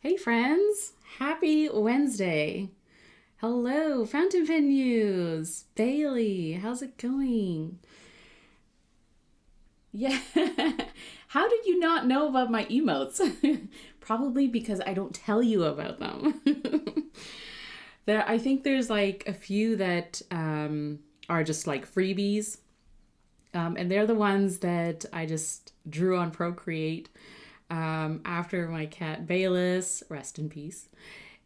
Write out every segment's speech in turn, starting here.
Hey friends, happy Wednesday. Hello, Fountain Pen News. Bailey, how's it going? Yeah. How did you not know about my emotes? Probably because I don't tell you about them. I think there's like a few that are just like freebies. And they're the ones that I just drew on Procreate after my cat Bayless, rest in peace.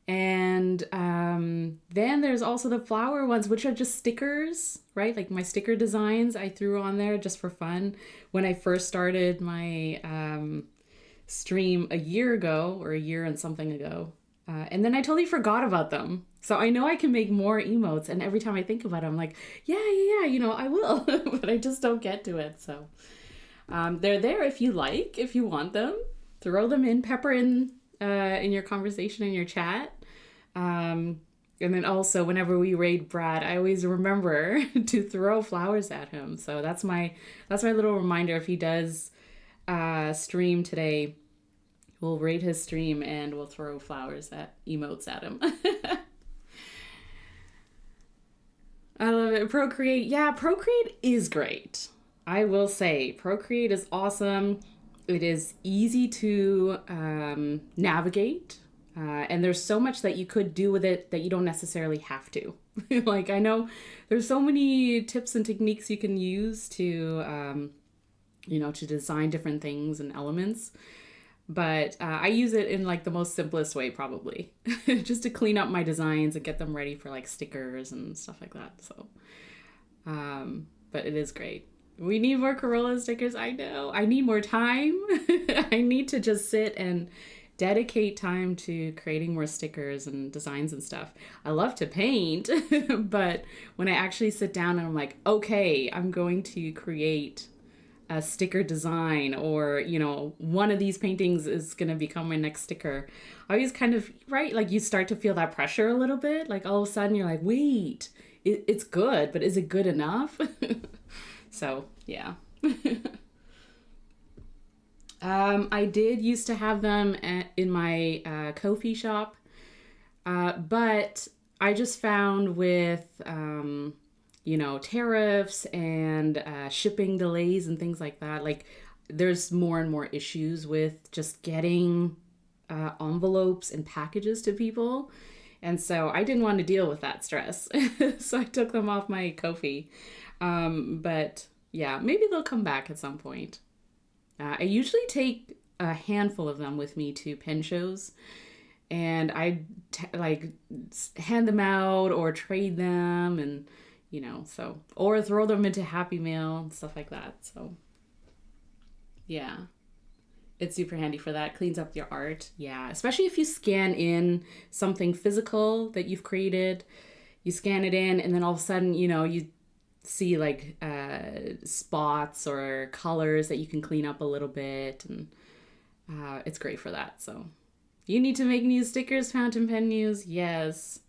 And then there's also the flower ones, which are just stickers, right? Like my sticker designs I threw on there just for fun when I first started my stream a year ago or a year and something ago. And then I totally forgot about them. So I know I can make more emotes. And every time I think about it, I'm like, yeah, I will. But I just don't get to it. So they're there if you like, if you want them. Throw them in, pepper in your conversation, in your chat. And then also, whenever we raid Brad, I always remember to throw flowers at him. So that's my little reminder. If he does stream today, we'll raid his stream and we'll throw flowers at emotes at him. I love it. Procreate, yeah, Procreate is great. I will say, Procreate is awesome. It is easy to navigate. And there's so much that you could do with it that you don't necessarily have to. Like, I know there's so many tips and techniques you can use to design different things and elements. But I use it in like the most simplest way, probably, just to clean up my designs and get them ready for like stickers and stuff like that. So, but it is great. We need more Corolla stickers. I know. I need more time. I need to just sit and dedicate time to creating more stickers and designs and stuff. I love to paint, but when I actually sit down and I'm like, okay, I'm going to create a sticker design, or one of these paintings is going to become my next sticker, I always kind of, right, like you start to feel that pressure a little bit, like all of a sudden you're like, wait, it's good, but is it good enough? So yeah. I did used to have them in my Ko-fi shop, but I just found with tariffs and shipping delays and things like that, like there's more and more issues with just getting envelopes and packages to people. And so I didn't want to deal with that stress. So I took them off my Ko-fi. But yeah, maybe they'll come back at some point. I usually take a handful of them with me to pen shows, and like hand them out or trade them, and so, or throw them into Happy Mail and stuff like that. So yeah, it's super handy for that. Cleans up your art. Yeah, especially if you scan in something physical that you've created. You scan it in, and then all of a sudden, you see like spots or colors that you can clean up a little bit, and it's great for that. So you need to make new stickers, Fountain Pen News. Yes.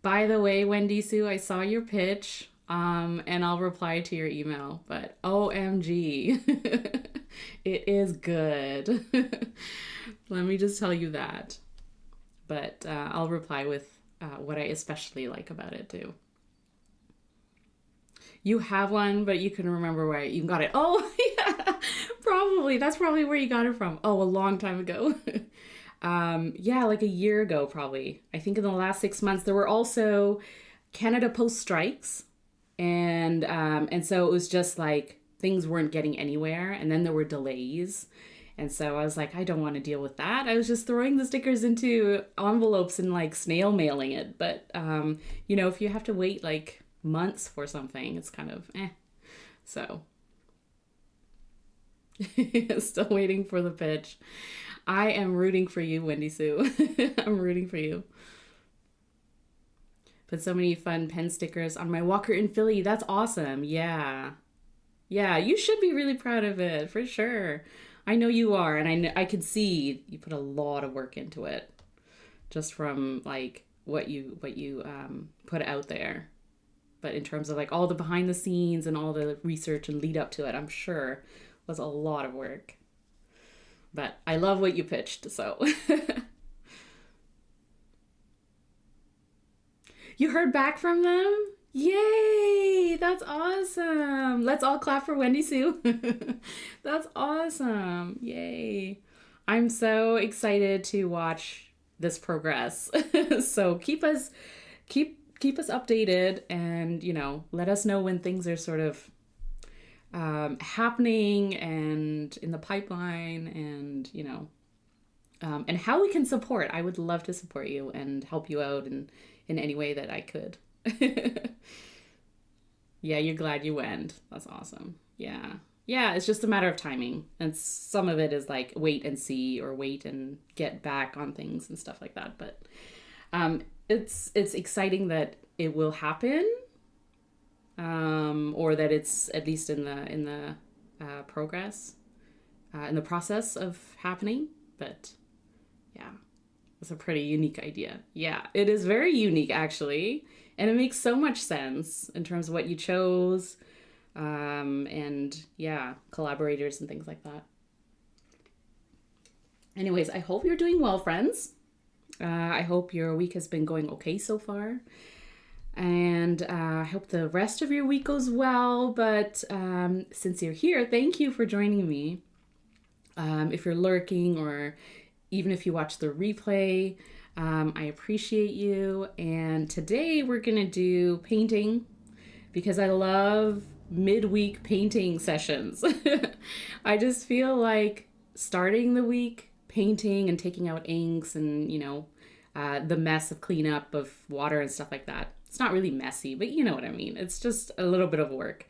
By the way, Wendy Sue, I saw your pitch, and I'll reply to your email, but OMG, it is good. Let me just tell you that. But I'll reply with what I especially like about it too. You have one, but you can remember where you got it. Oh, yeah, probably. That's probably where you got it from. Oh, a long time ago. Yeah, like a year ago, probably. I think in the last 6 months, there were also Canada Post strikes. And so it was just like things weren't getting anywhere. And then there were delays. And so I was like, I don't want to deal with that. I was just throwing the stickers into envelopes and like snail mailing it. But, if you have to wait like months for something, it's kind of So still waiting for the pitch. I am rooting for you, Wendy Sue. I'm rooting for you. Put so many fun pen stickers on my walker in Philly. That's awesome. Yeah, you should be really proud of it, for sure. I know you are, and I could see you put a lot of work into it, just from like what you put out there. But in terms of like all the behind the scenes and all the research and lead up to it, I'm sure was a lot of work. But I love what you pitched, so You heard back from them? Yay! That's awesome. Let's all clap for Wendy Sue. That's awesome. Yay. I'm so excited to watch this progress. So keep us updated and, let us know when things are sort of happening and in the pipeline and how we can support. I would love to support you and help you out in any way that I could. Yeah, you're glad you went. That's awesome. Yeah. Yeah, it's just a matter of timing. And some of it is like wait and see or wait and get back on things and stuff like that. But it's exciting that it will happen, or that it's at least in the progress, in the process of happening. But yeah, it's a pretty unique idea. Yeah, it is very unique actually, and it makes so much sense in terms of what you chose, and yeah, collaborators and things like that. Anyways, I hope you're doing well, friends. I hope your week has been going okay so far. And I hope the rest of your week goes well. But since you're here, thank you for joining me. If you're lurking or even if you watch the replay, I appreciate you. And today we're going to do painting because I love midweek painting sessions. I just feel like starting the week painting and taking out inks and, the mess of cleanup of water and stuff like that. It's not really messy, but you know what I mean. It's just a little bit of work.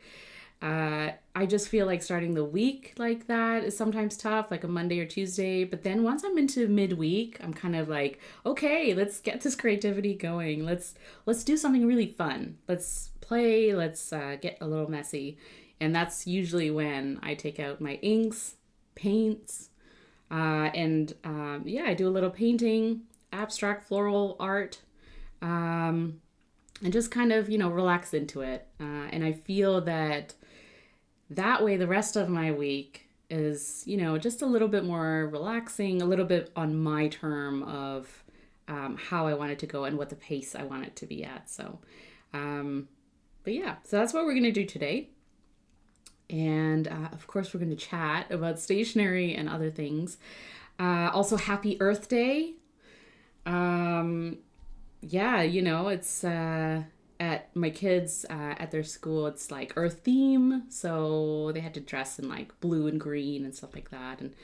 I just feel like starting the week like that is sometimes tough, like a Monday or Tuesday. But then once I'm into midweek, I'm kind of like, okay, let's get this creativity going. Let's do something really fun. Let's play. Let's get a little messy. And that's usually when I take out my inks, paints, yeah, I do a little painting, abstract floral art, and just kind of, relax into it. And I feel that way the rest of my week is, just a little bit more relaxing, a little bit on my term of how I want it to go and what the pace I want it to be at. So, but yeah, so that's what we're going to do today. And of course, we're going to chat about stationery and other things. Also, happy Earth Day. Yeah, it's at my kids at their school, it's like Earth theme. So they had to dress in like blue and green and stuff like that. And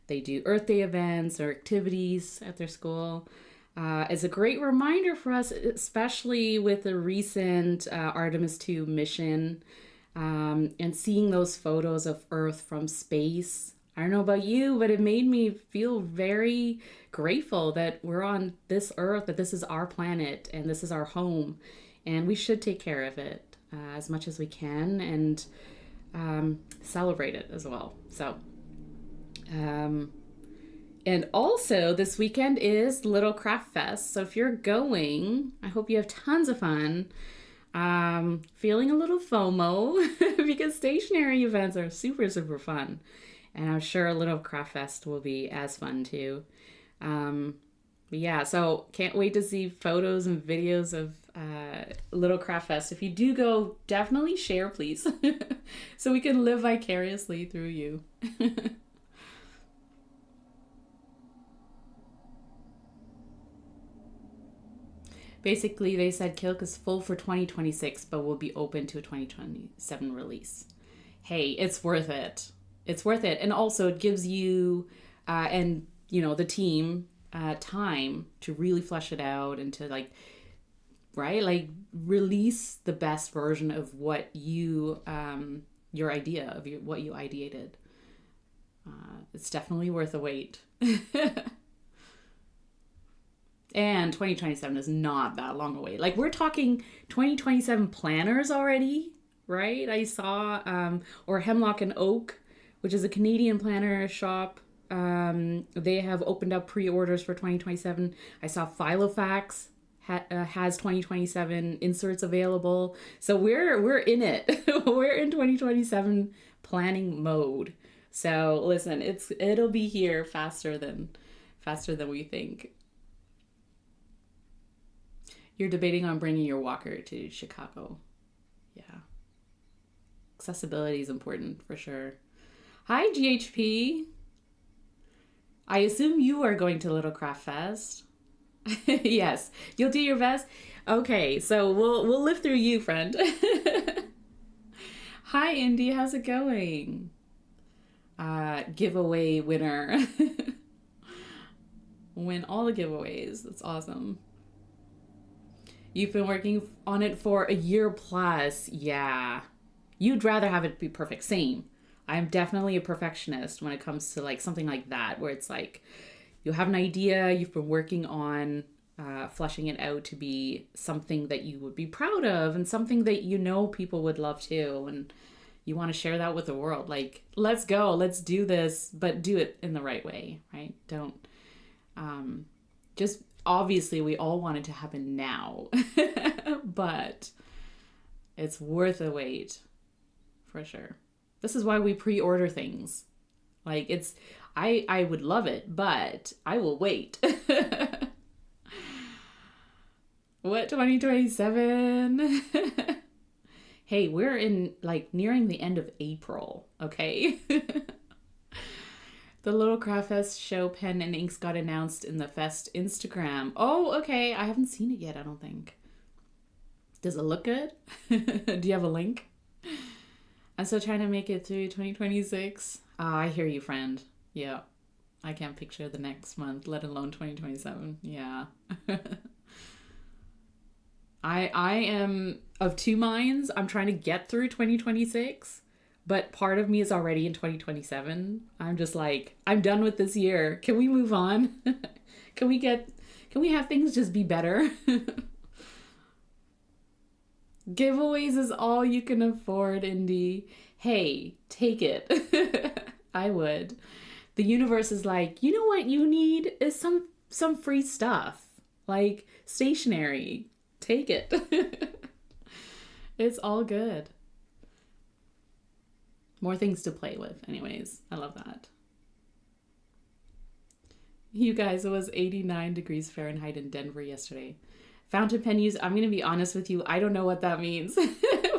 they do Earth Day events or activities at their school. It's a great reminder for us, especially with the recent Artemis 2 mission. And seeing those photos of Earth from space. I don't know about you, but it made me feel very grateful that we're on this Earth, that this is our planet and this is our home, and we should take care of it as much as we can and celebrate it as well. So, and also this weekend is Little Craft Fest. So if you're going, I hope you have tons of fun. Feeling a little FOMO because stationery events are super, super fun. And I'm sure a Little Craft Fest will be as fun too. But yeah, so can't wait to see photos and videos of Little Craft Fest. If you do go, definitely share, please. So we can live vicariously through you. Basically, they said Kilk is full for 2026, but will be open to a 2027 release. Hey, it's worth it. It's worth it. And also it gives you and, the team time to really flesh it out and to right? Release the best version of what you, your idea of what you ideated. It's definitely worth the wait. And 2027 is not that long away. We're talking 2027 planners already, right? I saw, or Hemlock and Oak, which is a Canadian planner shop. They have opened up pre-orders for 2027. I saw Filofax has 2027 inserts available. So we're in it. We're in 2027 planning mode. So listen, it'll be here faster than we think. You're debating on bringing your walker to Chicago. Yeah. Accessibility is important for sure. Hi, GHP. I assume you are going to Little Craft Fest. Yes, you'll do your best. Okay, so we'll live through you, friend. Hi, Indy. How's it going? Giveaway winner. Win all the giveaways. That's awesome. You've been working on it for a year plus. Yeah. You'd rather have it be perfect. Same. I'm definitely a perfectionist when it comes to like something like that, where it's like you have an idea, you've been working on fleshing it out to be something that you would be proud of and something that you know people would love too. And you want to share that with the world. Like, let's go, let's do this, but do it in the right way, right? Don't just obviously we all want it to happen now, but it's worth the wait for sure. This is why we pre-order things. Like I would love it, but I will wait. What, 2027? Hey, we're in like nearing the end of April, okay? The Little Craft Fest show pen and inks got announced in the Fest Instagram. Oh, okay. I haven't seen it yet, I don't think. Does it look good? Do you have a link? I'm still trying to make it through 2026. I hear you, friend. Yeah. I can't picture the next month, let alone 2027. Yeah. I am of two minds. I'm trying to get through 2026, but part of me is already in 2027. I'm just like, I'm done with this year. Can we move on? Can we have things just be better? Giveaways is all you can afford, Indy. Hey, take it. I would. The universe is like, you know what you need is some free stuff. Like stationery. Take it. It's all good. More things to play with anyways. I love that. You guys, it was 89 degrees Fahrenheit in Denver yesterday. Fountain pen use, I'm going to be honest with you, I don't know what that means.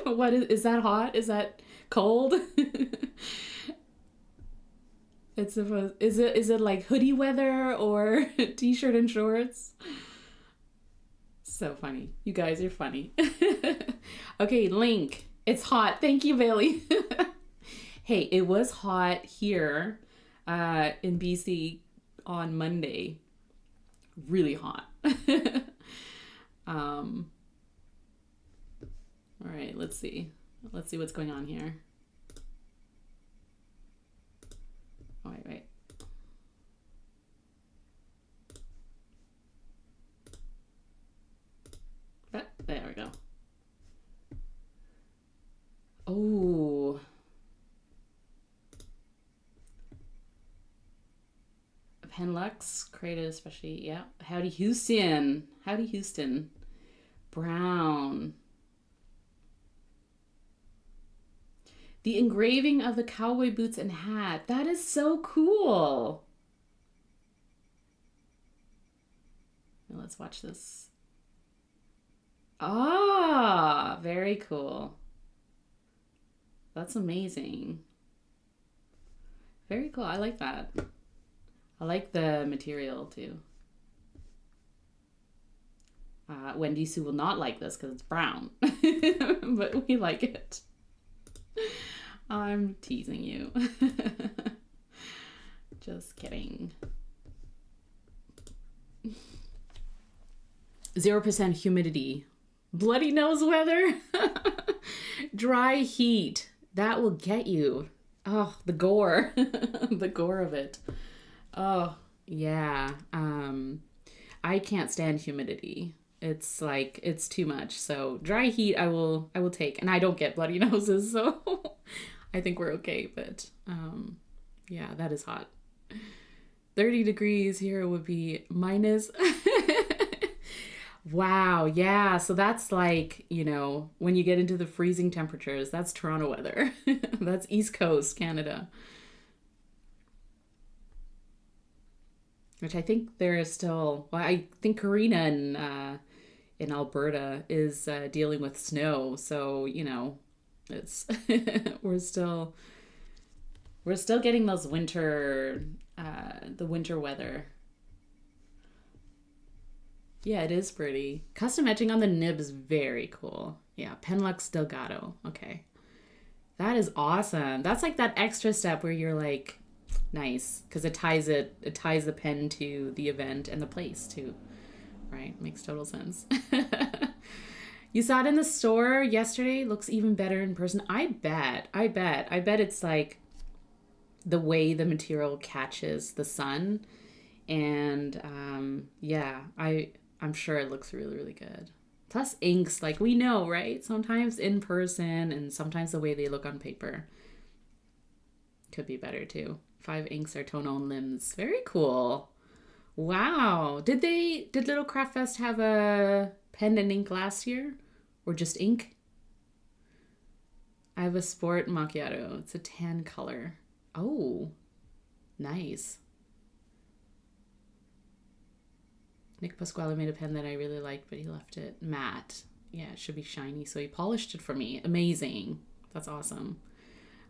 What is that hot? Is that cold? Is it like hoodie weather or t-shirt and shorts? So funny. You guys are funny. Okay, link. It's hot. Thank you, Bailey. Hey, it was hot here in BC on Monday. Really hot. All right, let's see. Let's see what's going on here. Oh, wait. There we go. Oh. Penlux, created especially, yeah. Howdy Houston. Howdy Houston. Brown. The engraving of the cowboy boots and hat. That is so cool. Now let's watch this. Ah, very cool. That's amazing. Very cool. I like that. I like the material too. Wendy Sue will not like this because it's brown, but we like it. I'm teasing you. Just kidding. 0% humidity. Bloody nose weather. Dry heat. That will get you. Oh, the gore. The gore of it. Oh, yeah. I can't stand humidity. It's like, it's too much. So dry heat I will take. And I don't get bloody noses, so I think we're okay. But yeah, that is hot. 30 degrees here would be minus. Wow, yeah. So that's like, you know, when you get into the freezing temperatures, that's Toronto weather. That's East Coast Canada. Which I think there is still, well, I think Karina in Alberta is dealing with snow. So, it's we're still getting those the winter weather. Yeah, it is pretty. Custom etching on the nib is very cool. Yeah, Penlux Delgado. Okay. That is awesome. That's like that extra step where you're like, nice, because it ties the pen to the event and the place too. Right? Makes total sense. You saw it in the store yesterday. Looks even better in person. I bet. I bet it's like the way the material catches the sun, and yeah, I'm sure it looks really really good. Plus inks, like we know, right? Sometimes in person and sometimes the way they look on paper could be better too. 5 inks are tone-on limbs. Very cool. Wow. Did Little Craft Fest have a pen and ink last year? Or just ink? I have a sport macchiato. It's a tan color. Oh, nice. Nick Pasquale made a pen that I really liked, but he left it matte. Yeah, it should be shiny, so he polished it for me. Amazing. That's awesome.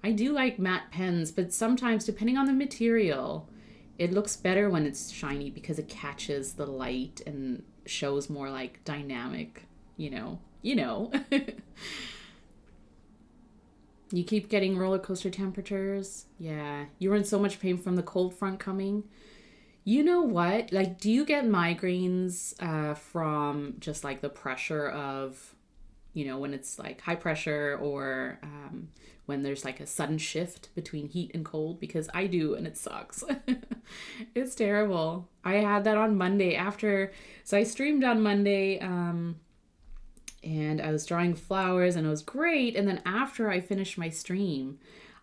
I do like matte pens, but sometimes, depending on the material, it looks better when it's shiny because it catches the light and shows more like dynamic, you know. You keep getting roller coaster temperatures. Yeah, you were in so much pain from the cold front coming. You know what? Like, do you get migraines from just like the pressure of, when it's like high pressure or when there's like a sudden shift between heat and cold? Because I do, and it sucks. It's terrible. I had that on Monday so I streamed on Monday and I was drawing flowers and it was great. And then after I finished my stream,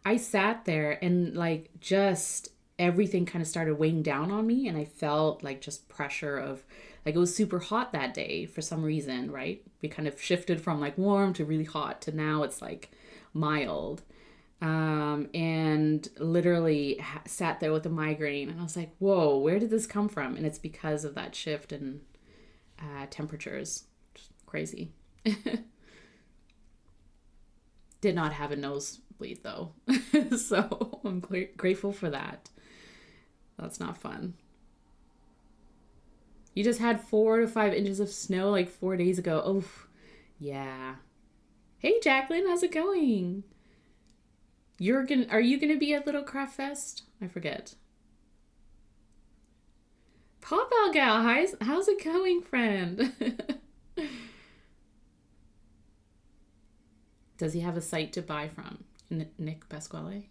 I sat there and like just everything kind of started weighing down on me, and I felt like just pressure of like it was super hot that day for some reason, right? We kind of shifted from like warm to really hot to now it's like mild. And literally sat there with a migraine, and I was like, whoa, where did this come from? And it's because of that shift in temperatures. Just crazy. Did not have a nosebleed though. So I'm grateful for that. That's not fun. You just had 4 to 5 inches of snow like 4 days ago. Oh, yeah. Hey, Jacqueline, how's it going? Are you gonna be at Little Craft Fest? I forget. Pop Out Gal, how's it going, friend? Does he have a site to buy from? Nick Pasquale?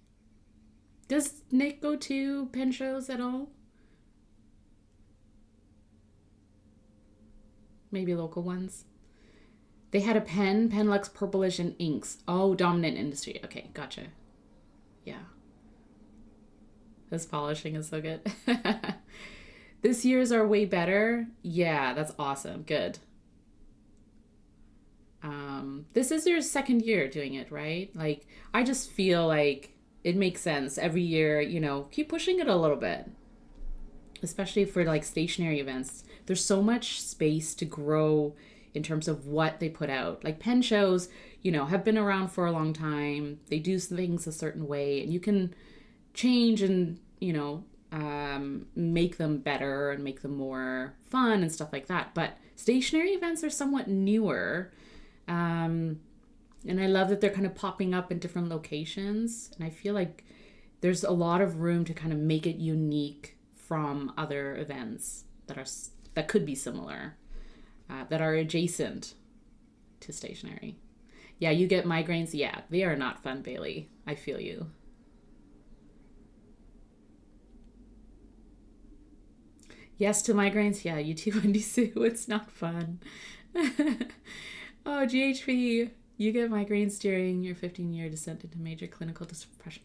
Does Nick go to pen shows at all? Maybe local ones. They had a Penlux Purplish and inks. Oh, dominant industry. Okay, gotcha. Yeah. This polishing is so good. This year's are way better. Yeah, that's awesome. Good. This is your second year doing it, right? Like, I just feel like it makes sense every year, keep pushing it a little bit, especially for like stationary events. There's so much space to grow in terms of what they put out. Like pen shows, have been around for a long time. They do things a certain way, and you can change and, make them better and make them more fun and stuff like that. But stationary events are somewhat newer. And I love that they're kind of popping up in different locations. And I feel like there's a lot of room to kind of make it unique from other events that could be similar, that are adjacent to stationary. Yeah, you get migraines. Yeah, they are not fun, Bailey. I feel you. Yes to migraines. Yeah, you too, Wendy Sue. It's not fun. Oh, GHP. You get migraines during your 15-year descent into major clinical depression.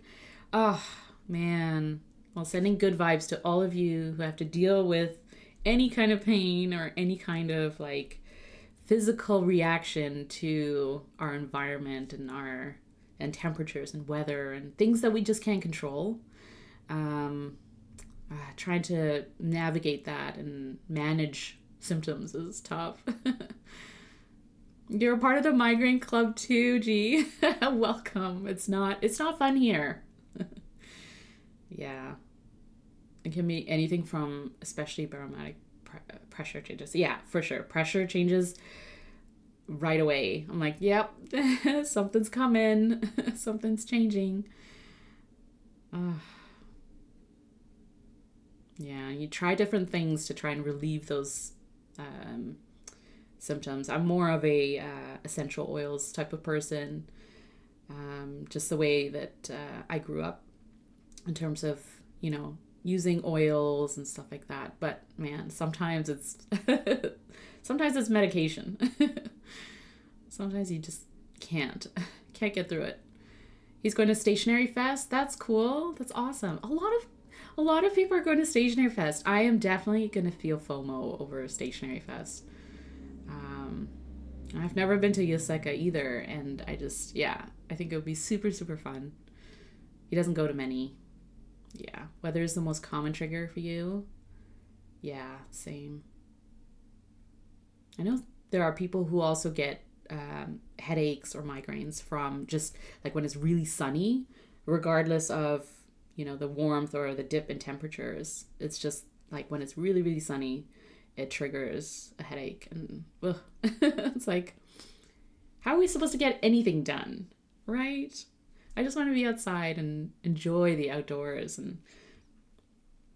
Oh, man. Well, sending good vibes to all of you who have to deal with any kind of pain or any kind of like physical reaction to our environment and temperatures and weather and things that we just can't control. Trying to navigate that and manage symptoms is tough. You're a part of the migraine club too, G. Welcome. It's not fun here. Yeah. It can be anything from especially barometric pressure changes. Yeah, for sure. Pressure changes right away. I'm like, yep, something's coming. Something's changing. Yeah, you try different things to try and relieve those symptoms. I'm more of a essential oils type of person. Just the way that I grew up in terms of, using oils and stuff like that. But man, sometimes it's sometimes it's medication. Sometimes you just can't get through it. He's going to Stationery Fest. That's cool. That's awesome. A lot of people are going to Stationery Fest. I am definitely going to feel FOMO over Stationery Fest. I've never been to Yoseka either, and I think it would be super, super fun. He doesn't go to many. Yeah. Weather is the most common trigger for you. Yeah, same. I know there are people who also get headaches or migraines from just like when it's really sunny, regardless of, the warmth or the dip in temperatures. It's just like when it's really, really sunny, it triggers a headache. And it's like, how are we supposed to get anything done, right? I just want to be outside and enjoy the outdoors and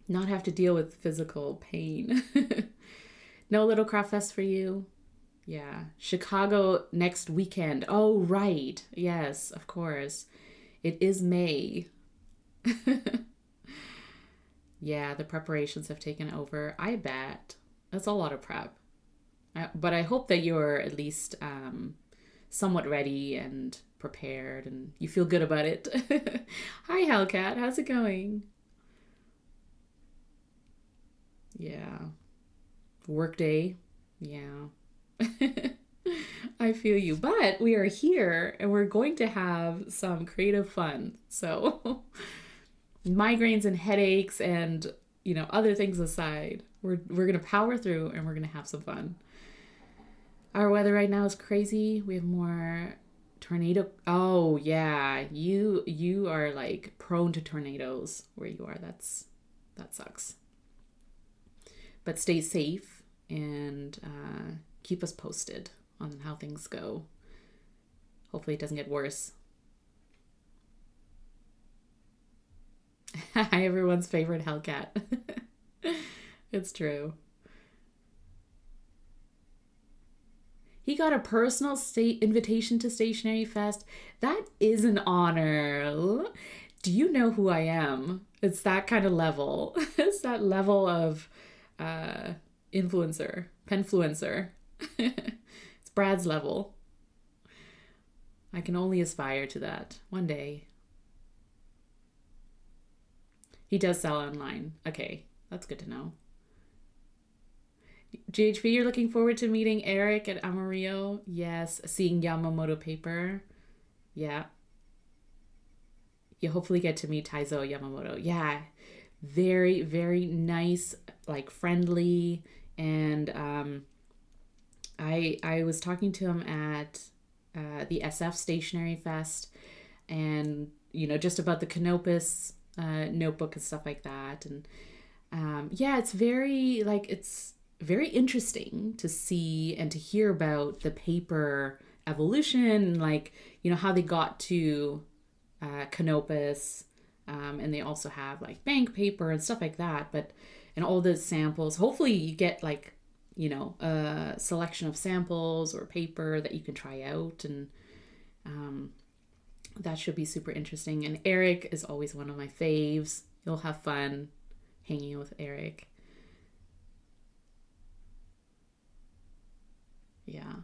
not have to deal with physical pain. No Little Craft Fest for you? Yeah. Chicago next weekend. Oh, right. Yes, of course. It is May. Yeah, the preparations have taken over. I bet. That's a lot of prep. But I hope that you're at least somewhat ready and prepared and you feel good about it. Hi, Hellcat. How's it going? Yeah. Workday. Yeah. I feel you. But we are here and we're going to have some creative fun. So migraines and headaches and, other things aside, we're going to power through and we're going to have some fun. Our weather right now is crazy. We have more tornado. Oh, yeah. You are like prone to tornadoes where you are. That sucks. But stay safe and keep us posted on how things go. Hopefully it doesn't get worse. Hi, everyone's favorite Hellcat. It's true. He got a personal invitation to Stationery Fest. That is an honor. Do you know who I am? It's that kind of level. It's that level of influencer, penfluencer. It's Brad's level. I can only aspire to that one day. He does sell online. Okay, that's good to know. GHP, you're looking forward to meeting Eric at Amarillo? Yes, seeing Yamamoto paper. Yeah. You hopefully get to meet Taizo Yamamoto. Yeah, very, very nice, like friendly. And I was talking to him at the SF Stationery Fest and, just about the Canopus notebook and stuff like that. And yeah, it's very interesting to see and to hear about the paper evolution, like, how they got to Canopus, and they also have like bank paper and stuff like that, and all the samples. Hopefully you get like, a selection of samples or paper that you can try out, and that should be super interesting. And Eric is always one of my faves. You'll have fun hanging with Eric. Yeah.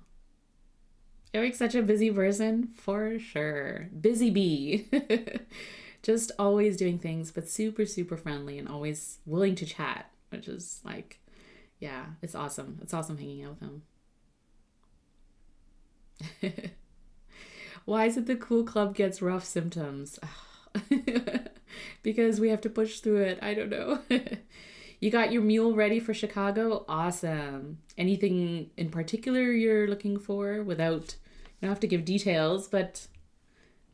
Eric's such a busy person, for sure. Busy bee. Just always doing things, but super, super friendly and always willing to chat, which is like, yeah, it's awesome. It's awesome hanging out with him. Why is it the cool club gets rough symptoms? Because we have to push through it. I don't know. You got your mule ready for Chicago? Awesome. Anything in particular you're looking for without, you don't have to give details, but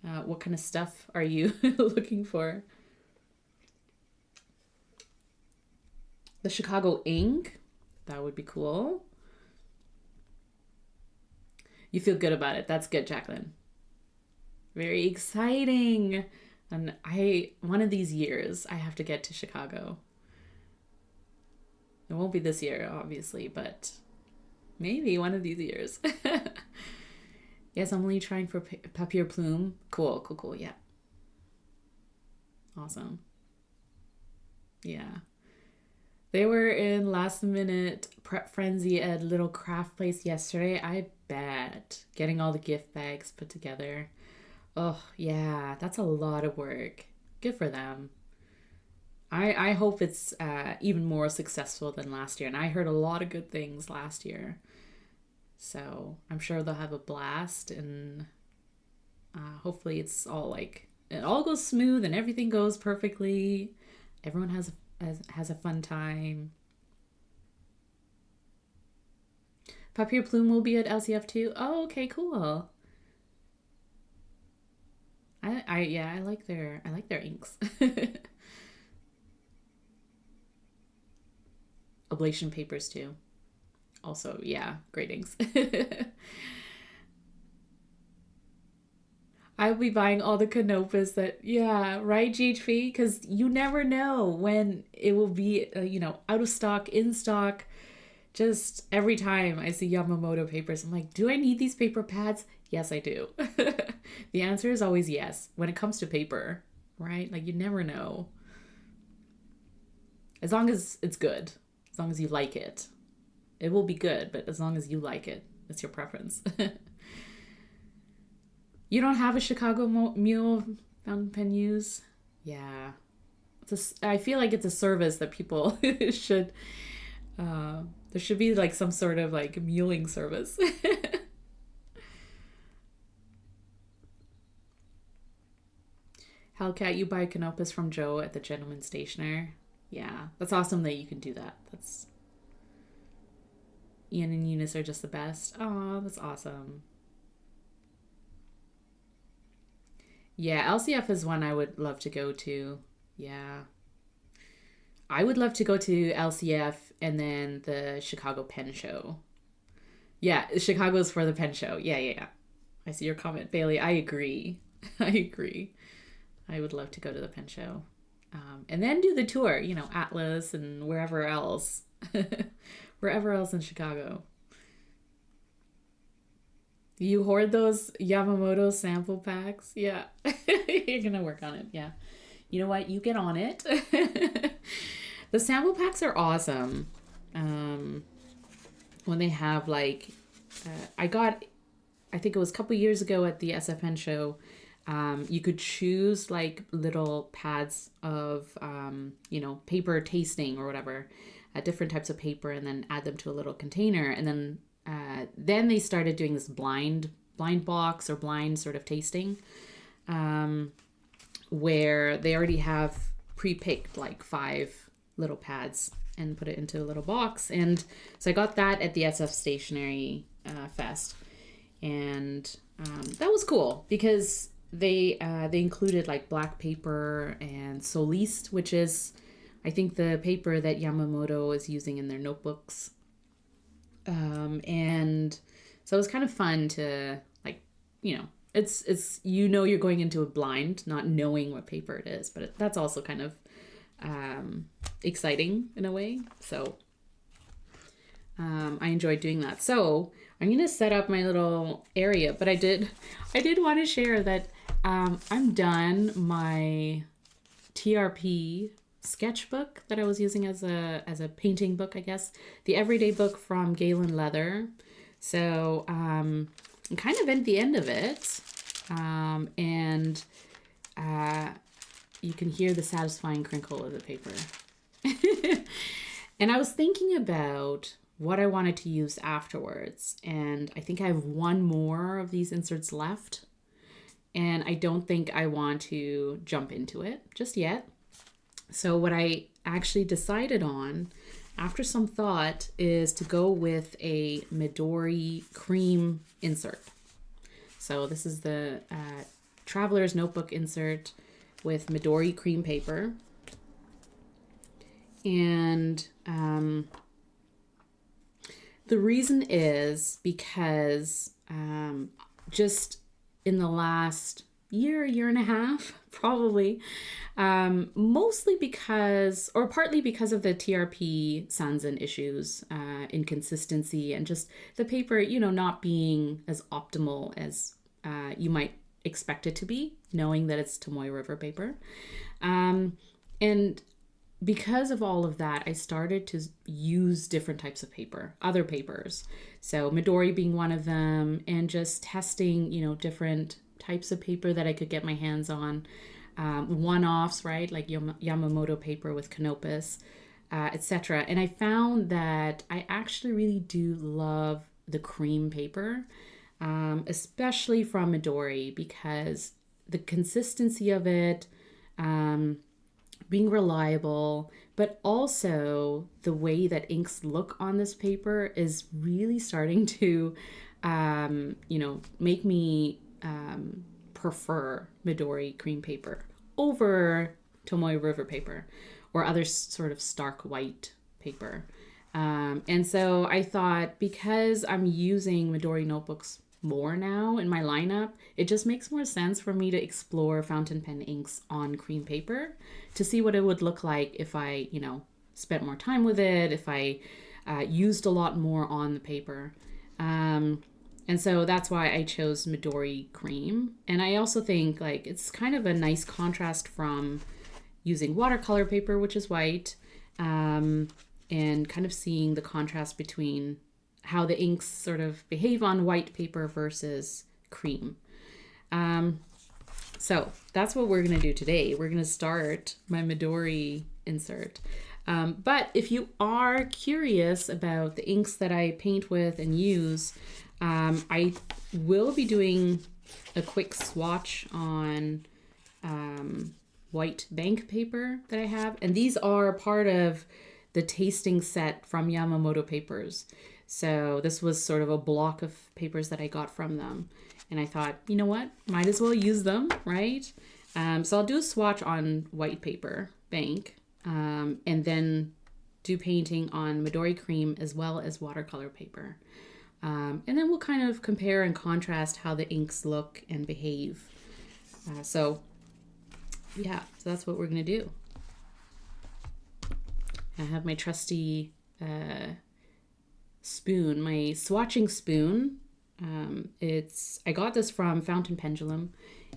what kind of stuff are you looking for? The Chicago ink? That would be cool. You feel good about it. That's good, Jacqueline. Very exciting. And one of these years, I have to get to Chicago. It won't be this year, obviously, but maybe one of these years. Yes, I'm only trying for papier plume. Cool, cool, cool. Yeah. Awesome. Yeah. They were in last minute prep frenzy at a little craft place yesterday. I bet. Getting all the gift bags put together. Oh, yeah. That's a lot of work. Good for them. I hope it's even more successful than last year. And I heard a lot of good things last year. So I'm sure they'll have a blast. And hopefully it all goes smooth and everything goes perfectly. Everyone has a fun time. Papier Plume will be at LCF too. Oh, okay, cool. I like their inks. Ablation papers too. Also, yeah, great inks. I'll be buying all the Canopas yeah, right, GHP? Because you never know when it will be, out of stock, in stock. Just every time I see Yamamoto papers, I'm like, do I need these paper pads? Yes, I do. The answer is always yes when it comes to paper, right? Like, you never know. As long as it's good, as long as you like it. It will be good, but as long as you like it, it's your preference. You don't have a Chicago Mule fountain pen use? Yeah. I feel like it's a service that people should... there should be like some sort of like muling service. Hellcat, you buy Canopus from Joe at the Gentleman Stationer. Yeah, that's awesome that you can do that. That's... Ian and Eunice are just the best. Oh, that's awesome. Yeah, LCF is one I would love to go to. Yeah. I would love to go to LCF and then the Chicago Pen Show. Yeah, Chicago's for the pen show. Yeah, yeah, yeah. I see your comment, Bailey. I agree. I agree. I would love to go to the pen show. And then do the tour, Atlas and wherever else. Wherever else in Chicago. You hoard those Yamamoto sample packs? Yeah. You're going to work on it. Yeah. You know what? You get on it. The sample packs are awesome. When they have I think it was a couple years ago at the SFN show, you could choose like little pads of, paper tasting or whatever, different types of paper, and then add them to a little container. And then they started doing this blind box or blind sort of tasting, where they already have pre-picked like 5 little pads and put it into a little box. And so I got that at the SF Stationery Fest, and that was cool because they included like black paper and Soliste, which is I think the paper that Yamamoto is using in their notebooks. And so it was kind of fun to it's you're going into a blind, not knowing what paper it is, but that's also kind of exciting in a way. So I enjoyed doing that. So I'm gonna set up my little area, but I did want to share that I'm done my TRP sketchbook that I was using as a painting book, I guess, the everyday book from Galen Leather. So I'm kind of at the end of it, and you can hear the satisfying crinkle of the paper. And I was thinking about what I wanted to use afterwards, and I think I have one more of these inserts left, and I don't think I want to jump into it just yet. So what I actually decided on after some thought is to go with a Midori cream insert. So this is the Traveler's Notebook insert with Midori cream paper. And the reason is because just in the last year and a half, probably, mostly because, or partly because of the TRP sans and issues, inconsistency, and just the paper, not being as optimal as you might expect it to be, knowing that it's Tomoe River paper. And because of all of that, I started to use different types of paper, other papers. So Midori being one of them, and just testing, different types of paper that I could get my hands on. One-offs, right? Like Yamamoto paper with Canopus, etc. And I found that I actually really do love the cream paper, especially from Midori, because the consistency of it, being reliable, but also the way that inks look on this paper is really starting to, make me prefer Midori cream paper over Tomoe River paper or other sort of stark white paper. And so I thought, because I'm using Midori notebooks more now in my lineup, it just makes more sense for me to explore fountain pen inks on cream paper to see what it would look like if I, spent more time with it, if I used a lot more on the paper. And so that's why I chose Midori cream. And I also think it's kind of a nice contrast from using watercolor paper, which is white, and kind of seeing the contrast between how the inks sort of behave on white paper versus cream. So that's what we're going to do today. We're going to start my Midori insert. But if you are curious about the inks that I paint with and use, I will be doing a quick swatch on white bank paper that I have. And these are part of the tasting set from Yamamoto Papers. So this was sort of a block of papers that I got from them. And I thought, you know what, might as well use them, right? So I'll do a swatch on white paper, bank, and then do painting on Midori cream as well as watercolor paper. And then we'll kind of compare and contrast how the inks look and behave. So that's what we're going to do. I have my trusty spoon, my swatching spoon. I got this from Fountain Pendulum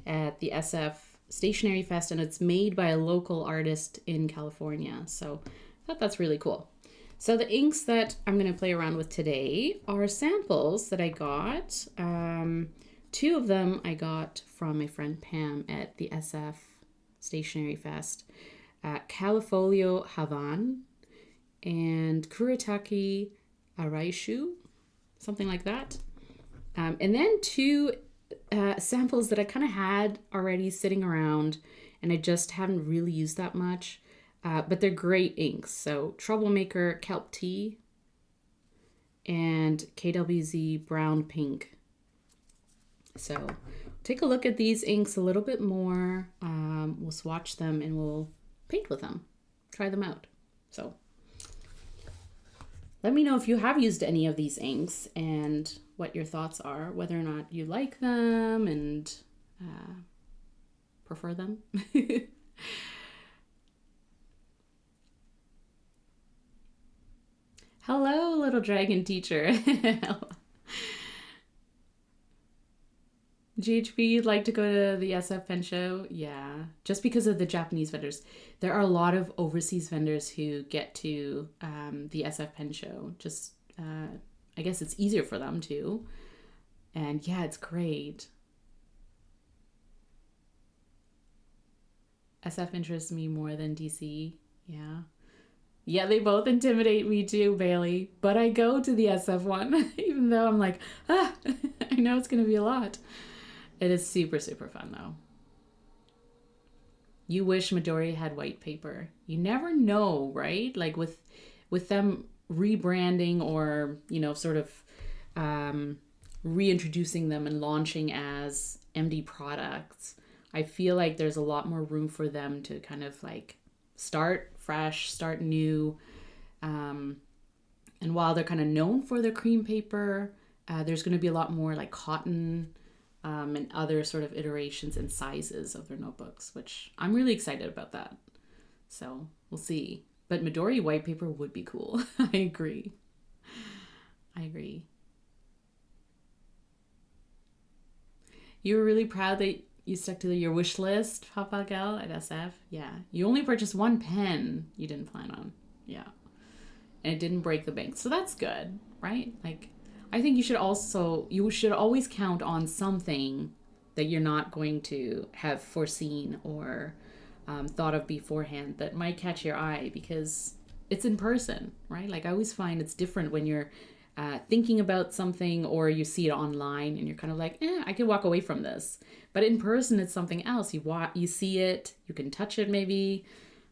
at the SF Stationery Fest, and it's made by a local artist in California. So I thought that's really cool. So the inks that I'm going to play around with today are samples that I got. Two of them I got from my friend Pam at the SF Stationery Fest. Callifolio Havane and Kuretake Araishu, something like that. And then two samples that I kind of had already sitting around and I just haven't really used that much. But they're great inks. So Troublemaker Kelp Tea and KWZ Brown Pink. So take a look at these inks a little bit more. We'll swatch them and we'll paint with them. Try them out. So let me know if you have used any of these inks and what your thoughts are, whether or not you like them and prefer them. Hello, little dragon teacher. GHB, you'd like to go to the SF Pen Show? Yeah, just because of the Japanese vendors. There are a lot of overseas vendors who get to the SF Pen Show. Just, I guess it's easier for them too. And yeah, it's great. SF interests me more than DC. Yeah. Yeah, they both intimidate me too, Bailey. But I go to the SF one, even though I'm like, I know it's going to be a lot. It is super, super fun though. You wish Midori had white paper. You never know, right? Like with them rebranding or, you know, sort of um, reintroducing them and launching as MD products, I feel like there's a lot more room for them to kind of like start fresh, start new. Um, and while they're kind of known for their cream paper, there's going to be a lot more like cotton and other sort of iterations and sizes of their notebooks, which I'm really excited about that. So we'll see. But Midori white paper would be cool. I agree. I agree. You were really proud that you stuck to your wish list, Papa Gal at SF. Yeah. You only purchased one pen you didn't plan on. Yeah. And it didn't break the bank. So that's good, right? Like, I think you should always count on something that you're not going to have foreseen or thought of beforehand that might catch your eye because it's in person, right? Like, I always find it's different when you're thinking about something or you see it online and you're kind of like, I could walk away from this. But in person, it's something else. You see it, you can touch it maybe,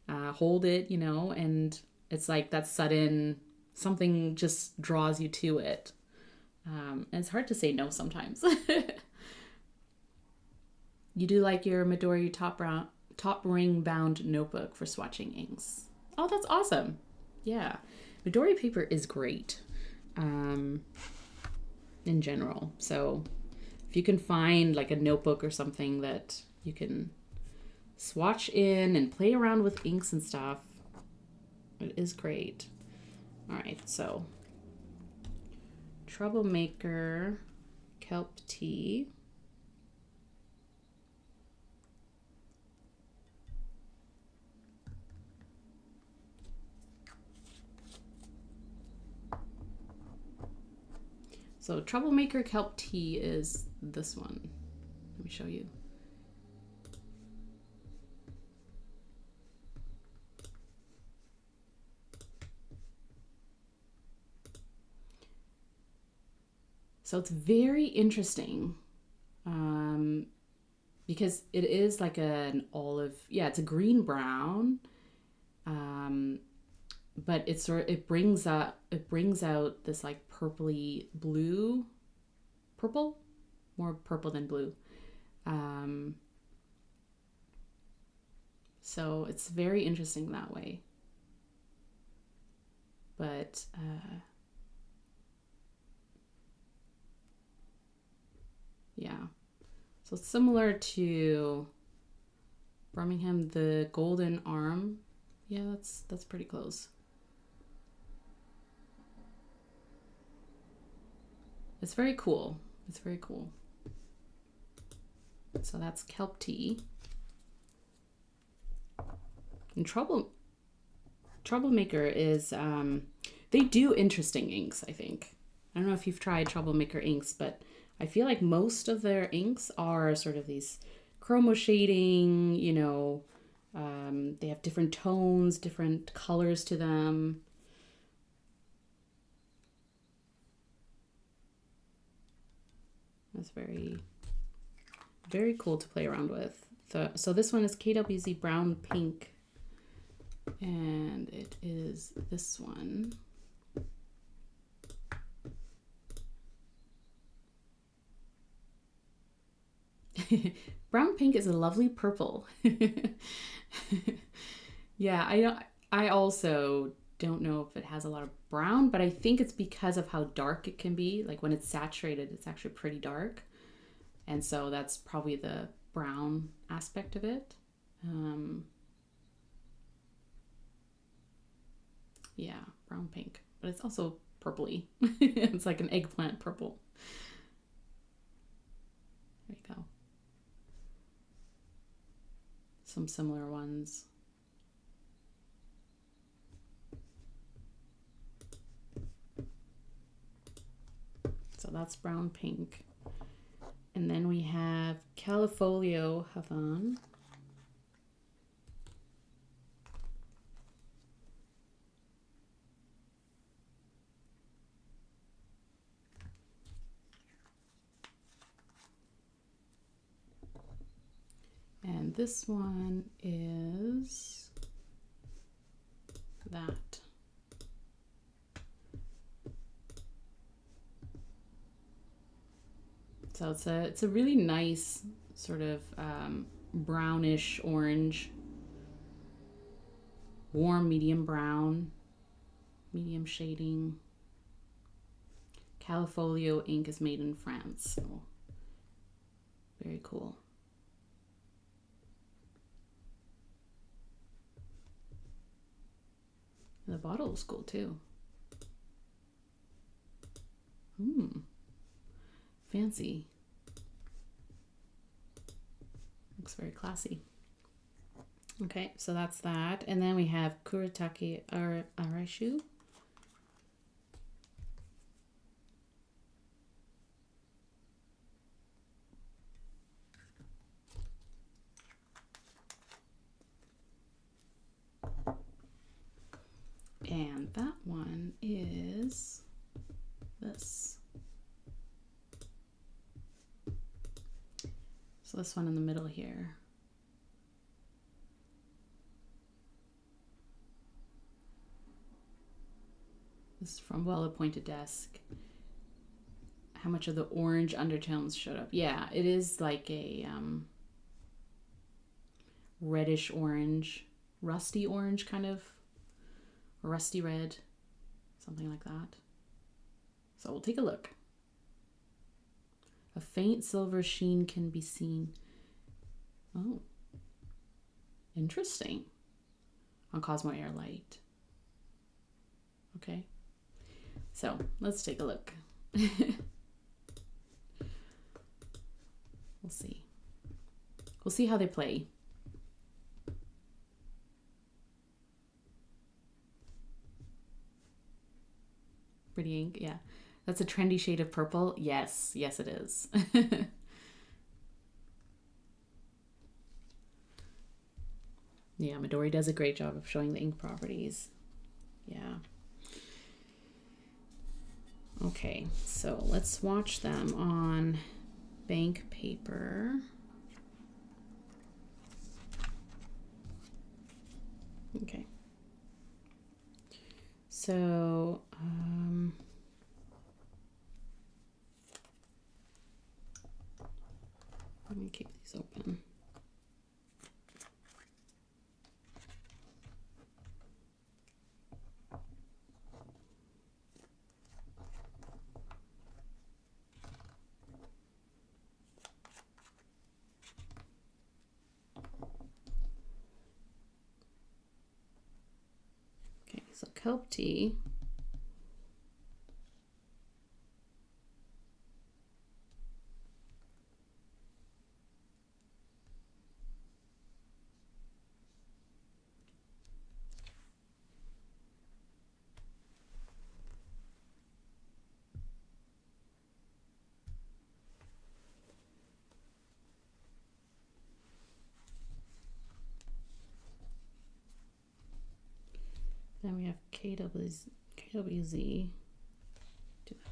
hold it, you know, and it's like that sudden something just draws you to it. And it's hard to say no sometimes. You do like your Midori top ring bound notebook for swatching inks. Oh, that's awesome. Yeah. Midori paper is great in general. So if you can find like a notebook or something that you can swatch in and play around with inks and stuff, it is great. All right, so Troublemaker Kelp Tea. So Troublemaker Kelp Tea is this one. Let me show you. So it's very interesting because it is like an olive. Yeah, it's a green brown, but it brings out this like purpley blue, purple, more purple than blue. So it's very interesting that way. But yeah. So similar to Birmingham, the Golden Arm. Yeah, that's pretty close. It's very cool. It's very cool. So that's Kelp Tea. And Troublemaker is they do interesting inks, I think. I don't know if you've tried Troublemaker inks, but I feel like most of their inks are sort of these chromo shading, you know, they have different tones, different colors to them. That's very, very cool to play around with. So this one is KWZ Brown Pink, and it is this one. Brown pink is a lovely purple. Yeah, I also don't know if it has a lot of brown, but I think it's because of how dark it can be. Like when it's saturated, it's actually pretty dark. And so that's probably the brown aspect of it. Yeah, brown pink, but it's also purpley. It's like an eggplant purple. There you go. Some similar ones. So that's brown pink. And then we have Callifolio Havane. And this one is that. So it's a really nice sort of brownish orange, warm medium brown, medium shading. Callifolio ink is made in France, so very cool. And the bottle is cool too. Fancy. Looks very classy. Okay, so that's that. And then we have Kuretake Araishu. And that one is this. So this one in the middle here. This is from Well Appointed Desk. How much of the orange undertones showed up? Yeah, it is like a reddish orange, rusty orange kind of, or rusty red, something like that. So we'll take a look. A faint silver sheen can be seen. Oh, interesting. On Cosmo Air Light. Okay, so let's take a look. We'll see. We'll see how they play. Pretty ink, yeah. That's a trendy shade of purple. Yes, yes it is. Yeah, Midori does a great job of showing the ink properties. Yeah. Okay, so let's swatch them on bank paper. Okay. So, let me keep these open. Okay, so Kelp Tea. Then we have KWZ. Do that.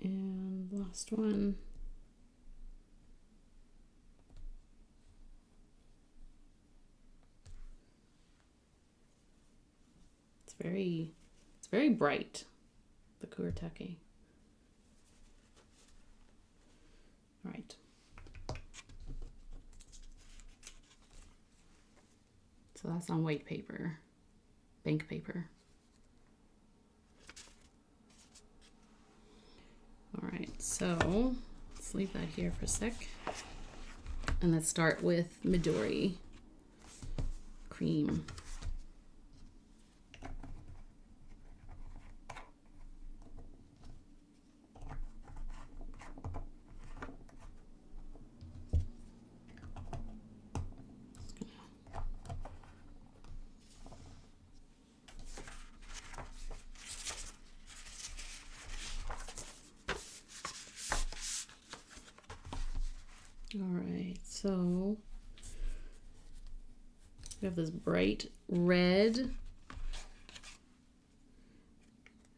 And last one. It's very bright, the Kuretake. All right. So that's on white paper, bank paper. All right, so let's leave that here for a sec. And let's start with Midori Cream. All right, so we have this bright red,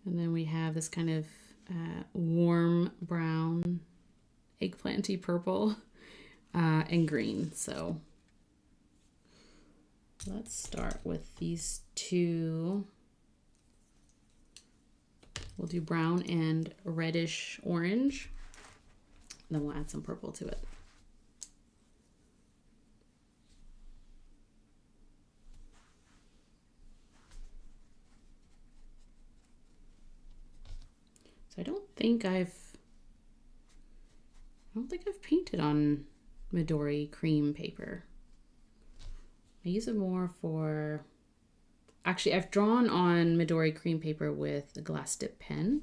and then we have this kind of warm brown, eggplanty purple, and green. So let's start with these two. We'll do brown and reddish orange, and then we'll add some purple to it. So I don't think I've painted on Midori cream paper. I use it more for, actually I've drawn on Midori cream paper with a glass dip pen,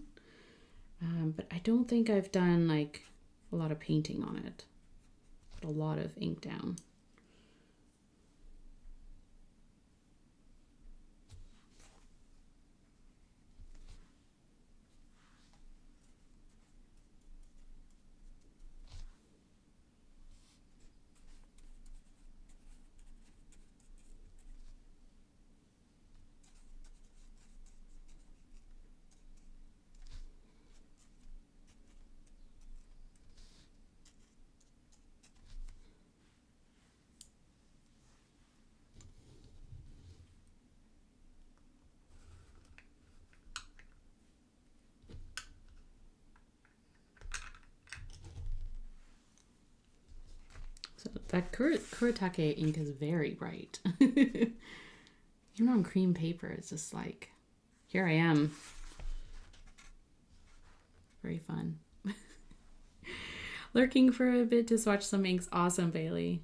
but I don't think I've done like a lot of painting on it. Put a lot of ink down. So that Kuretake ink is very bright. Even on cream paper, it's just like, here I am. Very fun. Lurking for a bit to swatch some inks. Awesome, Bailey.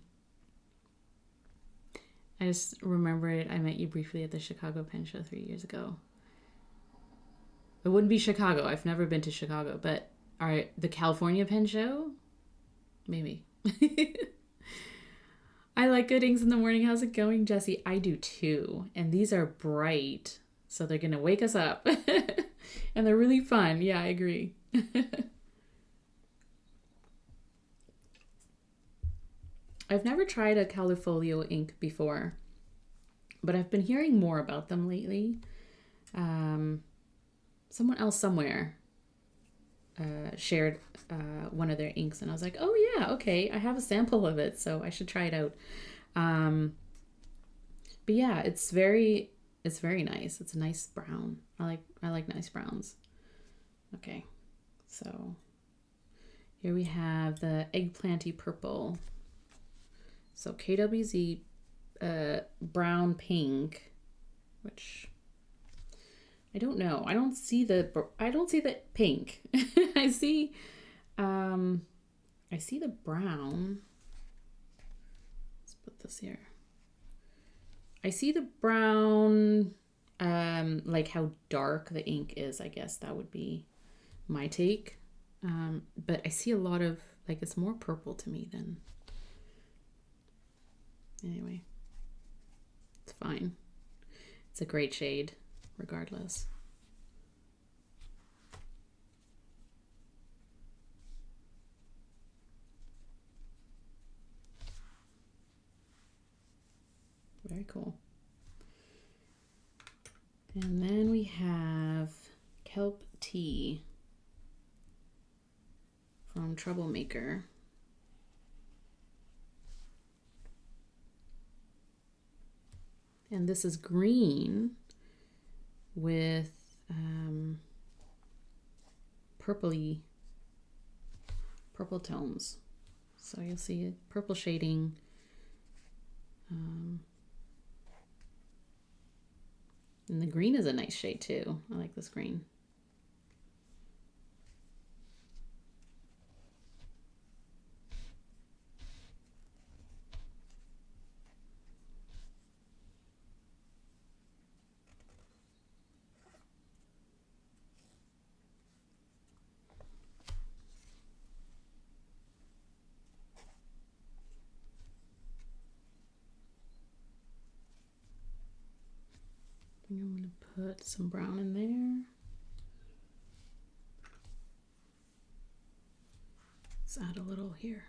I just remembered I met you briefly at the Chicago Pen Show 3 years ago. It wouldn't be Chicago. I've never been to Chicago, but all right, the California Pen Show? Maybe. I like good inks in the morning. How's it going, Jesse? I do too. And these are bright, so they're going to wake us up. And they're really fun. Yeah, I agree. I've never tried a Callifolio ink before, but I've been hearing more about them lately. Someone else somewhere shared one of their inks, and I was like, oh yeah, okay, I have a sample of it, so I should try it out. But yeah, it's very nice. It's a nice brown. I like nice browns. Okay, so here we have the eggplanty purple. So KWZ brown pink, which I don't know. I don't see the pink. I see the brown. Let's put this here. I see the brown, like how dark the ink is. I guess that would be my take. But I see a lot of, like, it's more purple to me than, anyway, it's fine. It's a great shade regardless. Very cool. And then we have Kelp Tea from Troublemaker. And this is green with purple tones. So you'll see purple shading. And the green is a nice shade too. I like this green. I'm going to put some brown in there. Let's add a little here.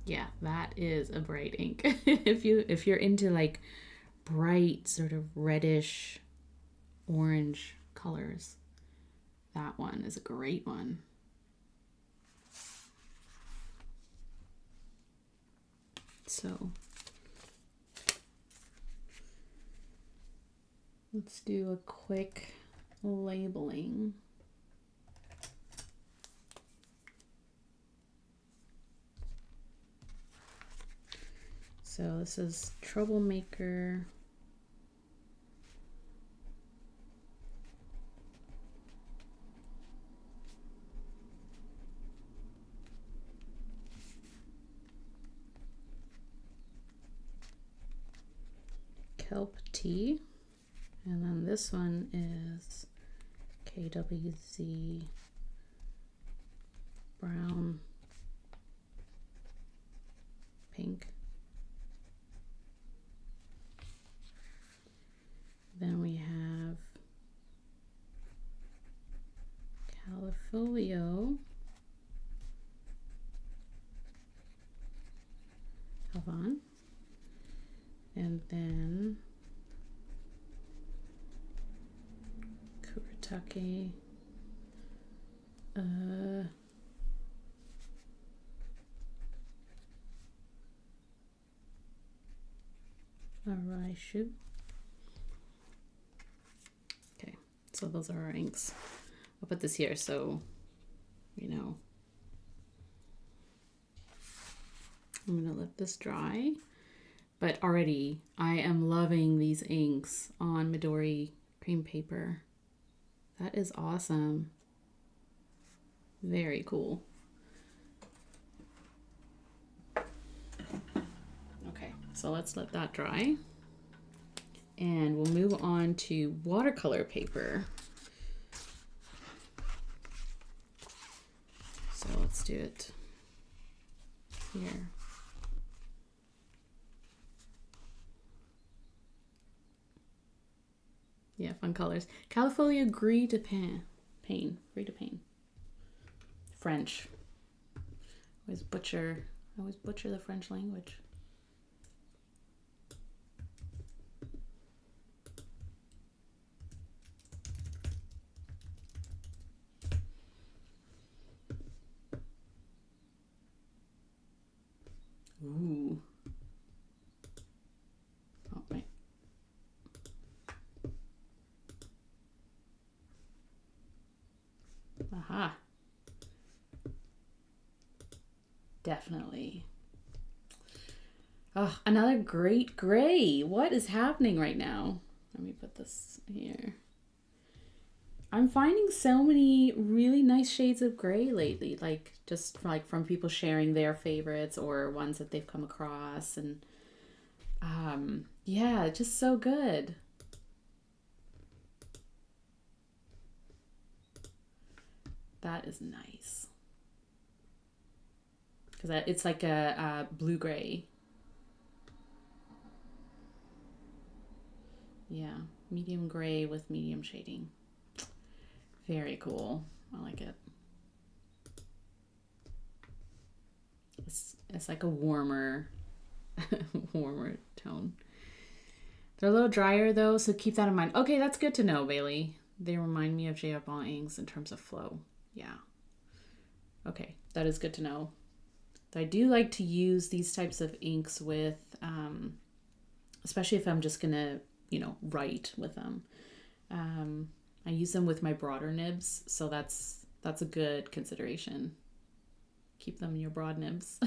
Yeah, that is a bright ink. If you're into like bright sort of reddish orange colors, that one is a great one. So let's do a quick labeling. So this is Troublemaker. Kelp Tea. And then this one is KWZ Brown Pink. Then we have Callifolio, Havane, and then Kuretake, Araishu. Okay, so those are our inks. I'll put this here so you know. I'm gonna let this dry. But already I am loving these inks on Midori cream paper. That is awesome. Very cool. Okay, so let's let that dry. And we'll move on to watercolor paper. So let's do it here. Yeah, fun colors. Callifolio gris de pain. Gris de pain. French. I always butcher the French language. Ooh. Oh, wait. Aha. Definitely. Oh, another great gray. What is happening right now? Let me put this here. I'm finding so many really nice shades of gray lately, like just like from people sharing their favorites or ones that they've come across, and yeah, just so good. That is nice. Because it's like a blue gray. Yeah, medium gray with medium shading. Very cool. I like it. It's like a warmer warmer tone. They're a little drier though, so keep that in mind. Okay, that's good to know, Bailey. They remind me of J. Ball inks in terms of flow. Yeah. Okay, that is good to know. I do like to use these types of inks with, especially if I'm just gonna, write with them. I use them with my broader nibs, so that's a good consideration. Keep them in your broad nibs.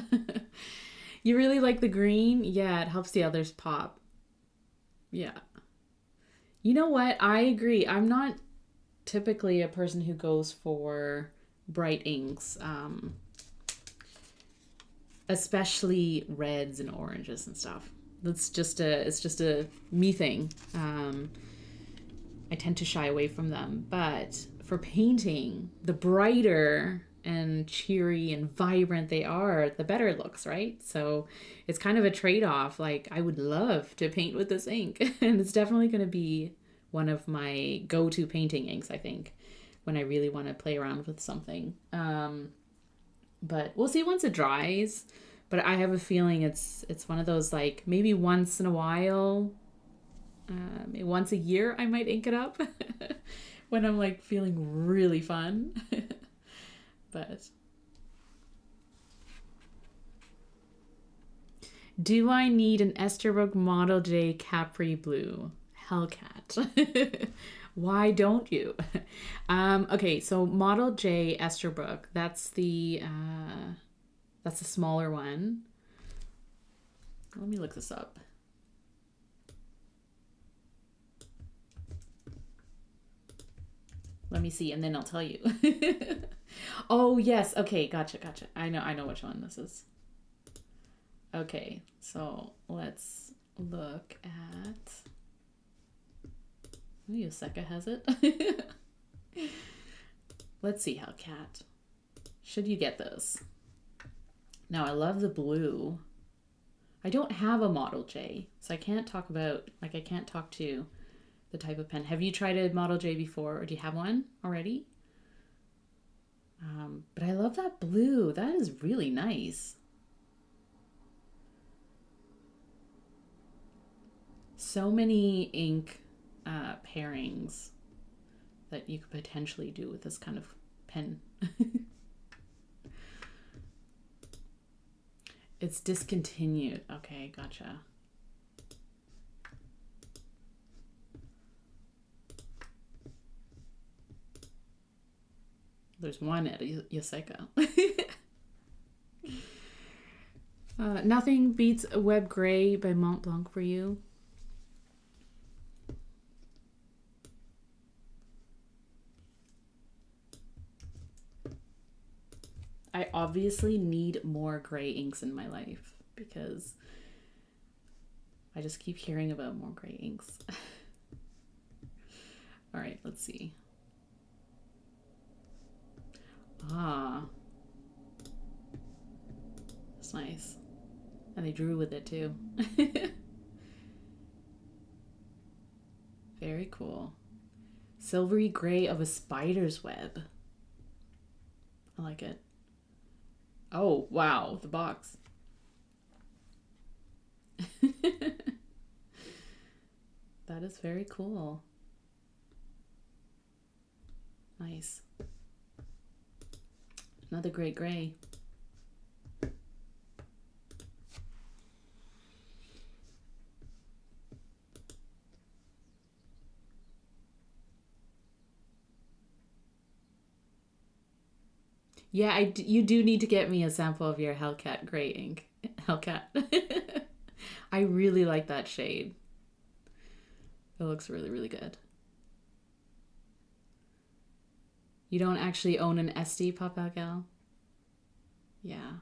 You really like the green? Yeah, it helps the others pop. Yeah. You know what? I agree. I'm not typically a person who goes for bright inks, especially reds and oranges and stuff. It's just a me thing. I tend to shy away from them, but for painting, the brighter and cheery and vibrant they are, the better it looks, right? So it's kind of a trade-off. Like, I would love to paint with this ink, and it's definitely going to be one of my go-to painting inks, I think, when I really want to play around with something. But we'll see once it dries. But I have a feeling it's one of those, like, maybe once in a while, maybe once a year I might ink it up when I'm like feeling really fun. But do I need an Esterbrook Model J Capri Blue? Hellcat. Why don't you? Okay, so Model J Esterbrook, that's the smaller one. Let me look this up. Let me see, and then I'll tell you. Oh, yes. Okay, gotcha. I know which one this is. Okay, so let's look at... Yoseka has it. Let's see how Cat. Should you get this? Now, I love the blue. I don't have a Model J, so I can't talk about, like, I can't talk to the type of pen. Have you tried a Model J before, or do you have one already? But I love that blue. That is really nice. So many ink pairings that you could potentially do with this kind of pen. It's discontinued. Okay, gotcha. There's one at Yoseka. Nothing beats a Web Gray by Mont Blanc for you. I obviously need more gray inks in my life because I just keep hearing about more gray inks. All right, let's see. Ah, that's nice. And they drew with it too. Very cool. Silvery gray of a spider's web. I like it. Oh, wow, the box. That is very cool. Nice. Another great gray. Yeah, you do need to get me a sample of your Hellcat gray ink. Hellcat. I really like that shade. It looks really, really good. You don't actually own an SD, Pop Out Gal? Yeah.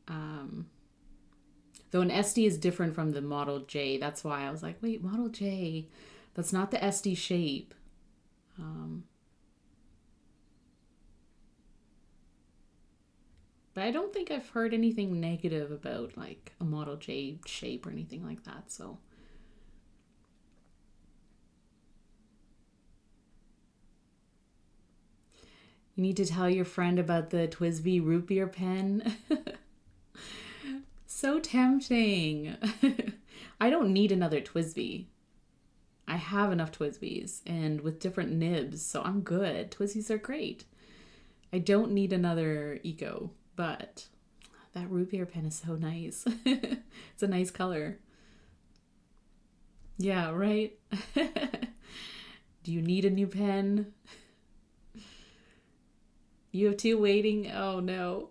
Though an SD is different from the Model J. That's why I was like, wait, Model J. That's not the SD shape. But I don't think I've heard anything negative about like a Model J shape or anything like that, so. You need to tell your friend about the TWSBI root beer pen. So tempting. I don't need another TWSBI. I have enough TWSBIs and with different nibs, so I'm good. TWSBIs are great. I don't need another Eco, but that root beer pen is so nice. It's a nice color. Yeah, right? Do you need a new pen? You have two waiting? Oh no.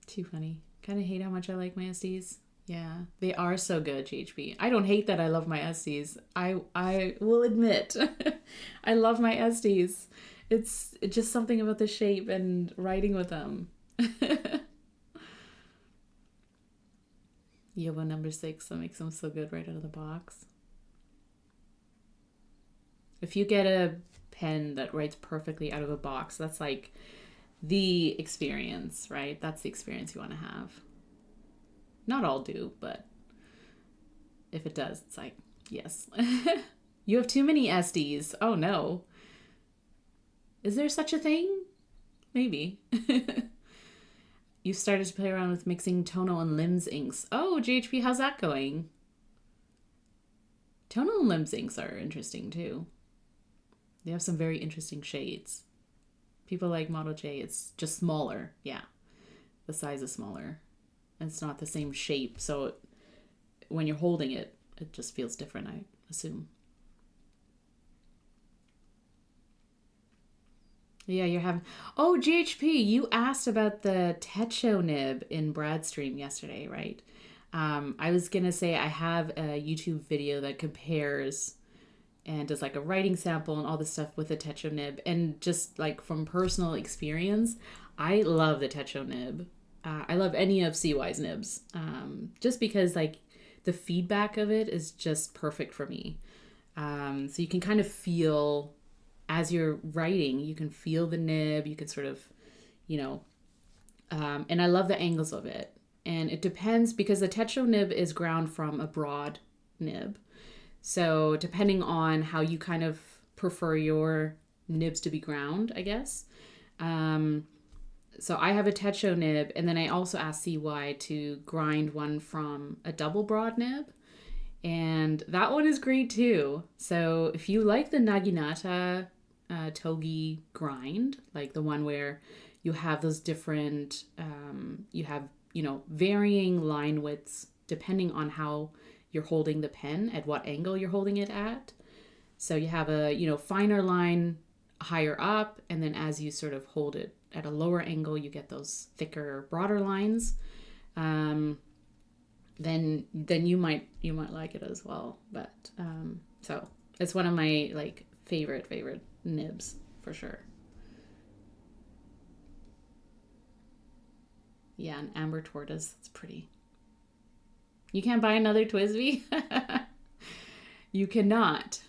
Too funny. Kind of hate how much I like my SDs. Yeah, they are so good, GHB. I don't hate that I love my SDs. I will admit, I love my SDs. It's just something about the shape and writing with them. Yoba number 6, that makes them so good right out of the box. If you get a pen that writes perfectly out of a box, that's like the experience, right? That's the experience you want to have. Not all do, but if it does, it's like, yes. You have too many SDs. Oh no. Is there such a thing? Maybe. You started to play around with mixing tonal and limbs inks. Oh, GHP, how's that going? Tonal and limbs inks are interesting too. They have some very interesting shades. People like Model J. It's just smaller. Yeah, the size is smaller. It's not the same shape, so when you're holding it, it just feels different, I assume. Yeah, you're having. Oh, GHP, you asked about the Techo nib in Brad's stream yesterday, right? I was gonna say I have a YouTube video that compares and does like a writing sample and all this stuff with the Techo nib. And just like from personal experience, I love the Techo nib. I love any of CY's nibs, just because like the feedback of it is just perfect for me. So you can kind of feel as you're writing, you can feel the nib, you can sort of, you know, and I love the angles of it. And it depends because the Techo nib is ground from a broad nib. So depending on how you kind of prefer your nibs to be ground, I guess. So I have a Techo nib, and then I also asked CY to grind one from a double broad nib. And that one is great too. So if you like the Naginata Togi grind, like the one where you have those different, you have, varying line widths depending on how you're holding the pen, at what angle you're holding it at. So you have a, finer line higher up, and then as you sort of hold it at a lower angle, you get those thicker, broader lines. Then you might like it as well. But so it's one of my like favorite nibs for sure. Yeah, an amber tortoise. It's pretty. You can't buy another Twisby? You cannot.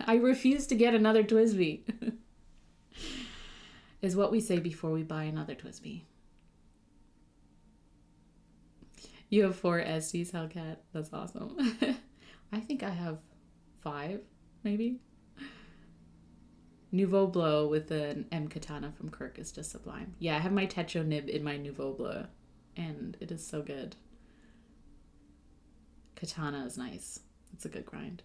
I refuse to get another Twisby. Is what we say before we buy another Twisby. You have 4 Esties, Hellcat. That's awesome. I think I have 5, maybe. Nouveau Bleu with an M Katana from Kirk is just sublime. Yeah, I have my Techo nib in my Nouveau Bleu, and it is so good. Katana is nice. It's a good grind.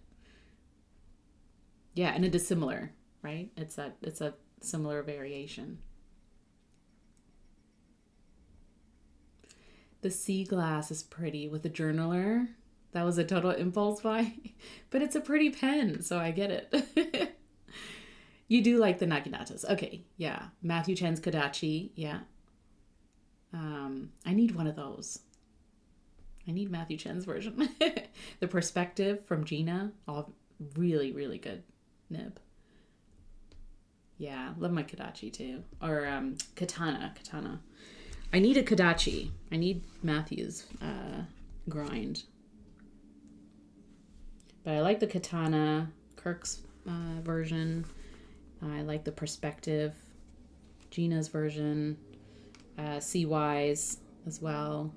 Yeah, and it is similar, right? It's a similar variation. The sea glass is pretty with the journaler. That was a total impulse buy, but it's a pretty pen, so I get it. You do like the Naginatas. Okay, yeah. Matthew Chen's Kodachi, yeah. I need one of those. I need Matthew Chen's version. The Perspective from Gina, all really, really good nib. Yeah, love my Kodachi too. Or Katana. I need a Kodachi. I need Matthew's grind. But I like the Katana, Kirk's version. I like the Perspective, Gina's version, CY's as well.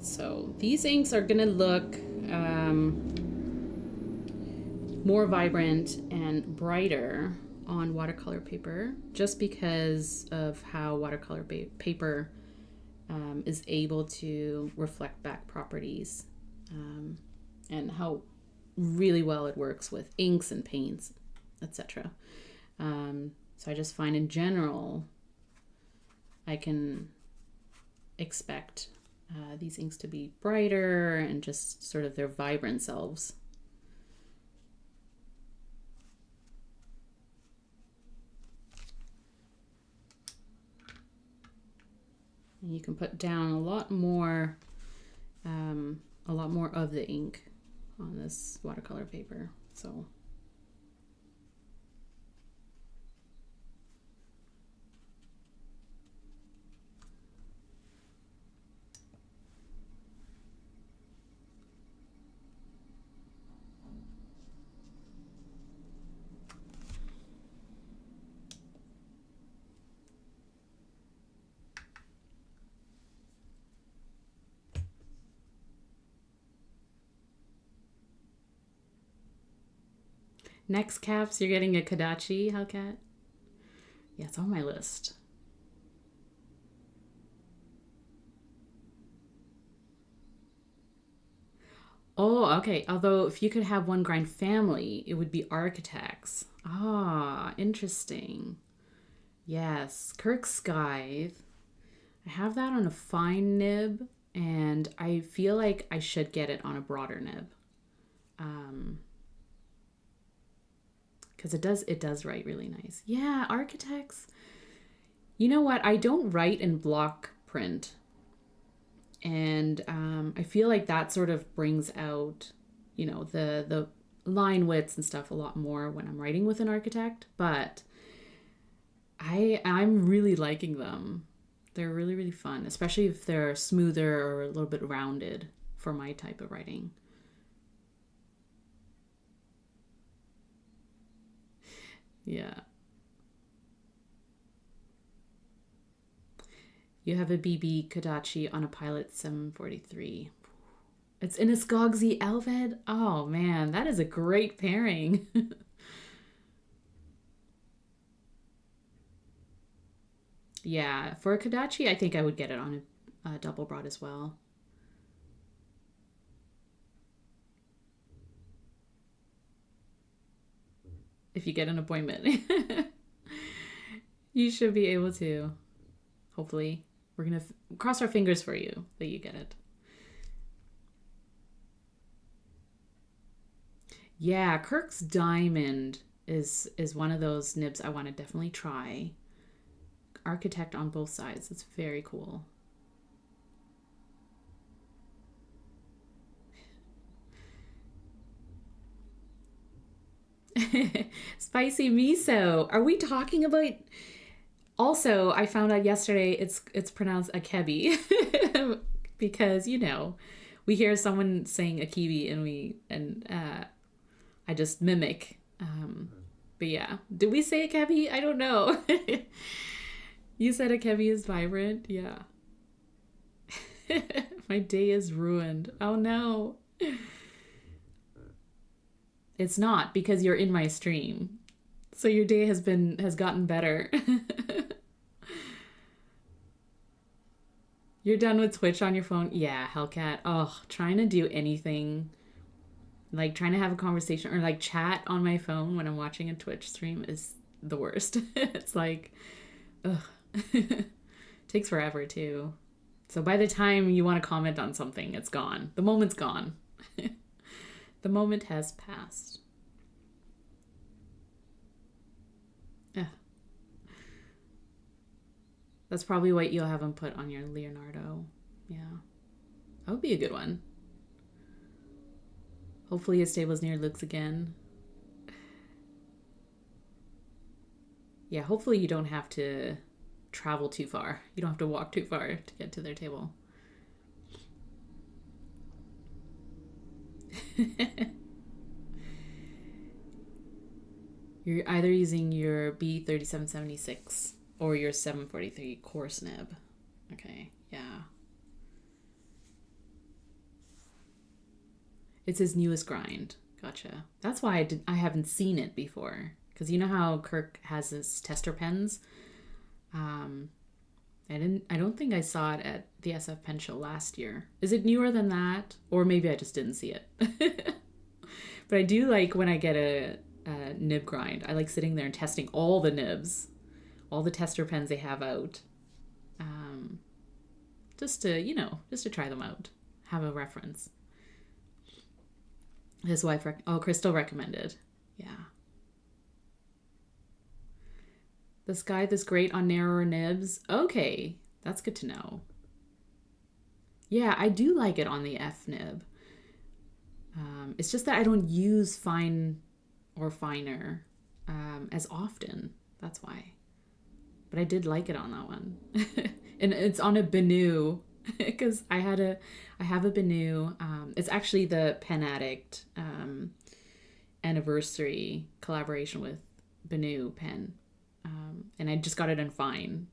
So these inks are gonna look more vibrant and brighter on watercolor paper, just because of how watercolor paper is able to reflect back properties, and how really well it works with inks and paints, etc. So I just find in general I can expect these inks to be brighter and just sort of their vibrant selves. And you can put down a lot more of the ink on this watercolor paper. So Next caps, you're getting a Kadachi Hellcat. Yeah, it's on my list. Oh, okay. Although if you could have one grind family, it would be architects. Ah, interesting. Yes, Kirk Scythe. I have that on a fine nib, and I feel like I should get it on a broader nib. Um, because it does write really nice. Yeah, architects. You know what? I don't write in block print, and I feel like that sort of brings out, the line widths and stuff a lot more when I'm writing with an architect. But I'm really liking them. They're really really fun, especially if they're smoother or a little bit rounded for my type of writing. Yeah. You have a BB Kodachi on a Pilot 743. It's in a Skogsy Elved. Oh man, that is a great pairing. Yeah, for a Kodachi, I think I would get it on a double broad as well. If you get an appointment, you should be able to. Hopefully, we're gonna cross our fingers for you that you get it. Yeah, Kirk's Diamond is one of those nibs I want to definitely try. Architect on both sides. It's very cool. Spicy miso. Are we talking about? Also, I found out yesterday it's pronounced akebi because we hear someone saying akibi and I just mimic. But yeah, did we say akebi? I don't know. You said akebi is vibrant. Yeah. My day is ruined. Oh no. It's not because you're in my stream. So your day has gotten better. You're done with Twitch on your phone? Yeah, Hellcat. Oh, trying to do anything, like trying to have a conversation or like chat on my phone when I'm watching a Twitch stream is the worst. It's like, ugh. Takes forever too. So by the time you want to comment on something, it's gone. The moment's gone. The moment has passed. Yeah. That's probably what you'll have them put on your Leonardo. Yeah. That would be a good one. Hopefully his table's near Luke's again. Yeah, hopefully you don't have to travel too far. You don't have to walk too far to get to their table. You're either using your B3776 or your 743 coarse nib. Okay, yeah. It's his newest grind. Gotcha. That's why I haven't seen it before. Because you know how Kirk has his tester pens? Um, I don't think I saw it at the SF Pen Show last year. Is it newer than that? Or maybe I just didn't see it. But I do like when I get a nib grind. I like sitting there and testing all the nibs, all the tester pens they have out. Um, just to try them out, have a reference. His wife, Crystal recommended. Yeah. This guy, this great on narrower nibs. Okay, that's good to know. Yeah, I do like it on the F nib. It's just that I don't use fine or finer as often. That's why. But I did like it on that one. And it's on a Benu because I have a Benu. It's actually the Pen Addict anniversary collaboration with Benu Pen. And I just got it in fine.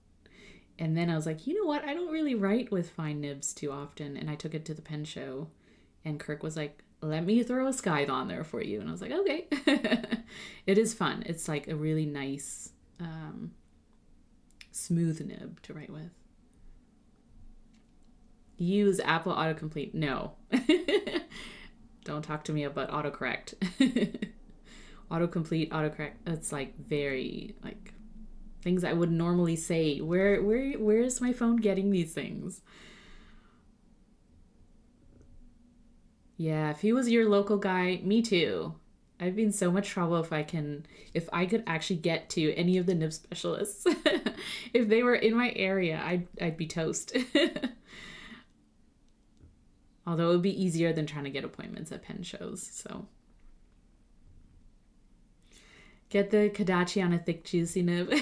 And then I was like, you know what? I don't really write with fine nibs too often. And I took it to the pen show. And Kirk was like, let me throw a scythe on there for you. And I was like, okay. It is fun. It's like a really nice, smooth nib to write with. Use Apple autocomplete. No. Don't talk to me about autocorrect. Autocorrect. It's like very like things I would normally say. Where is my phone getting these things? Yeah, if he was your local guy, me too. I'd be in so much trouble if I could actually get to any of the nib specialists. If they were in my area, I'd be toast. Although it would be easier than trying to get appointments at pen shows, so. Get the Kadachi on a thick, juicy nib.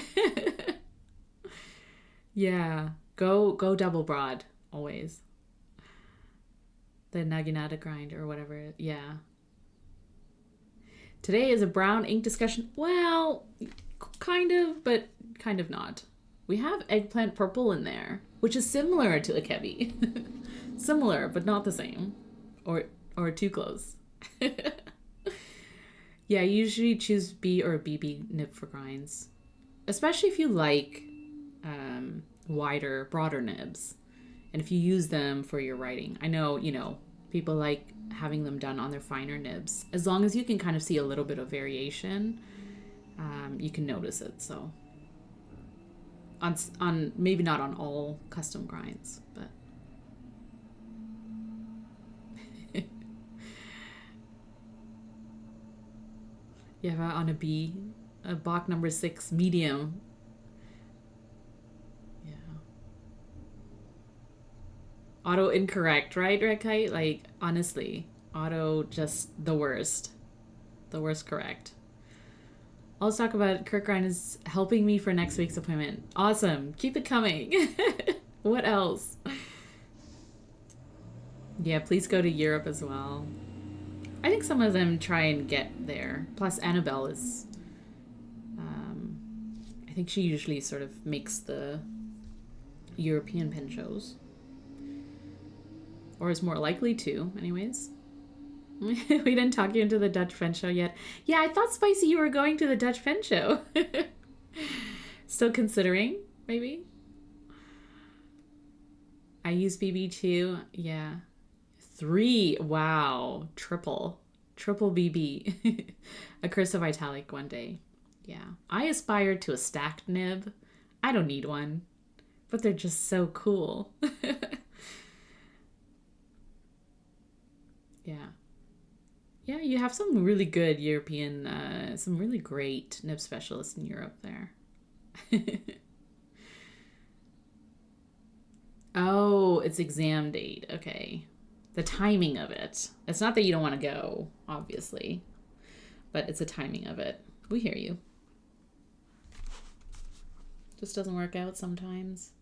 Yeah, go double broad, always. The Naginata grind or whatever, yeah. Today is a brown ink discussion. Well, kind of, but kind of not. We have eggplant purple in there, which is similar to Akebi. Similar, but not the same. Or too close. Yeah, I usually choose B or BB nib for grinds. Especially if you like wider, broader nibs. And if you use them for your writing. I know, people like having them done on their finer nibs. As long as you can kind of see a little bit of variation, you can notice it. So on maybe not on all custom grinds, but yeah, on a B, a Bach number 6 medium. Yeah. Auto incorrect, right, Rekai? Like, honestly, auto just the worst. The worst correct. I'll talk about Kirk Ryan is helping me for next week's appointment. Awesome. Keep it coming. What else? Yeah, please go to Europe as well. I think some of them try and get there. Plus, Annabelle is... I think she usually sort of makes the European pen shows. Or is more likely to, anyways. We didn't talk you into the Dutch pen show yet. Yeah, I thought, Spicy, you were going to the Dutch pen show. Still considering, maybe? I use BB too. Yeah. 3. Wow. Triple BB. A cursive italic one day. Yeah. I aspire to a stacked nib. I don't need one. But they're just so cool. Yeah. Yeah, you have some really good European, some really great nib specialists in Europe there. Oh, it's exam date. Okay. The timing of it. It's not that you don't want to go, obviously, but it's the timing of it. We hear you. Just doesn't work out sometimes.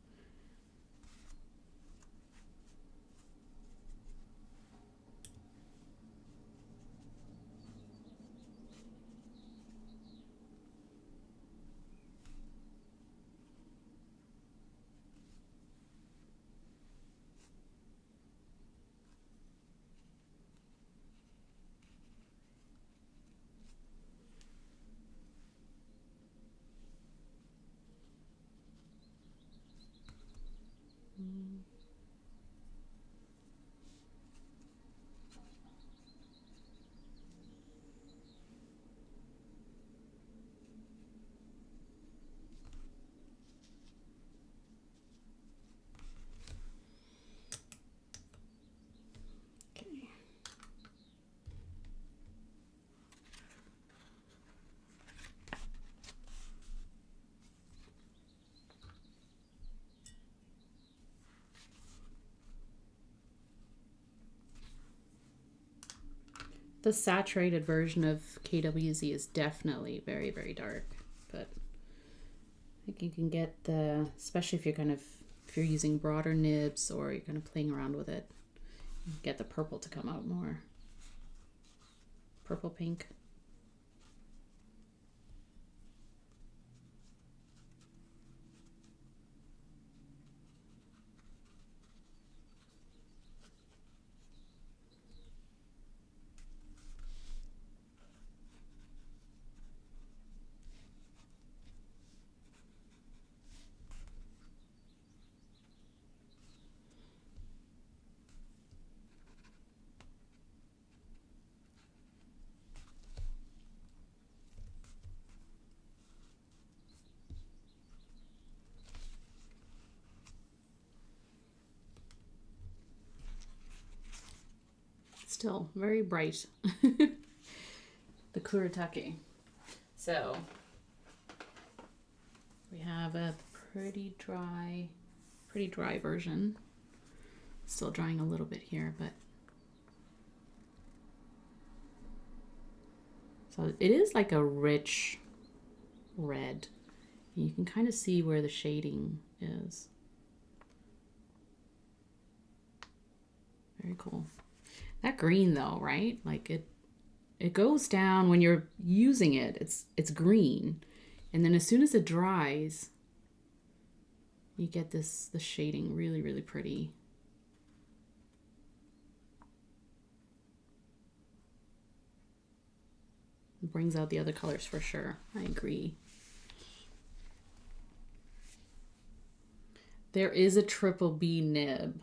The saturated version of KWZ is definitely very, very dark, but I think you can get especially if you're using broader nibs or you're kind of playing around with it, get the purple to come out more. Purple pink. still very bright. The Kuretake. So we have a pretty dry version. Still drying a little bit here, but so it is like a rich red. You can kind of see where the shading is. Very cool. That green though, right? Like it goes down when you're using it. It's green. And then as soon as it dries, you get the shading really, really pretty. It brings out the other colors for sure. I agree. There is a triple B nib.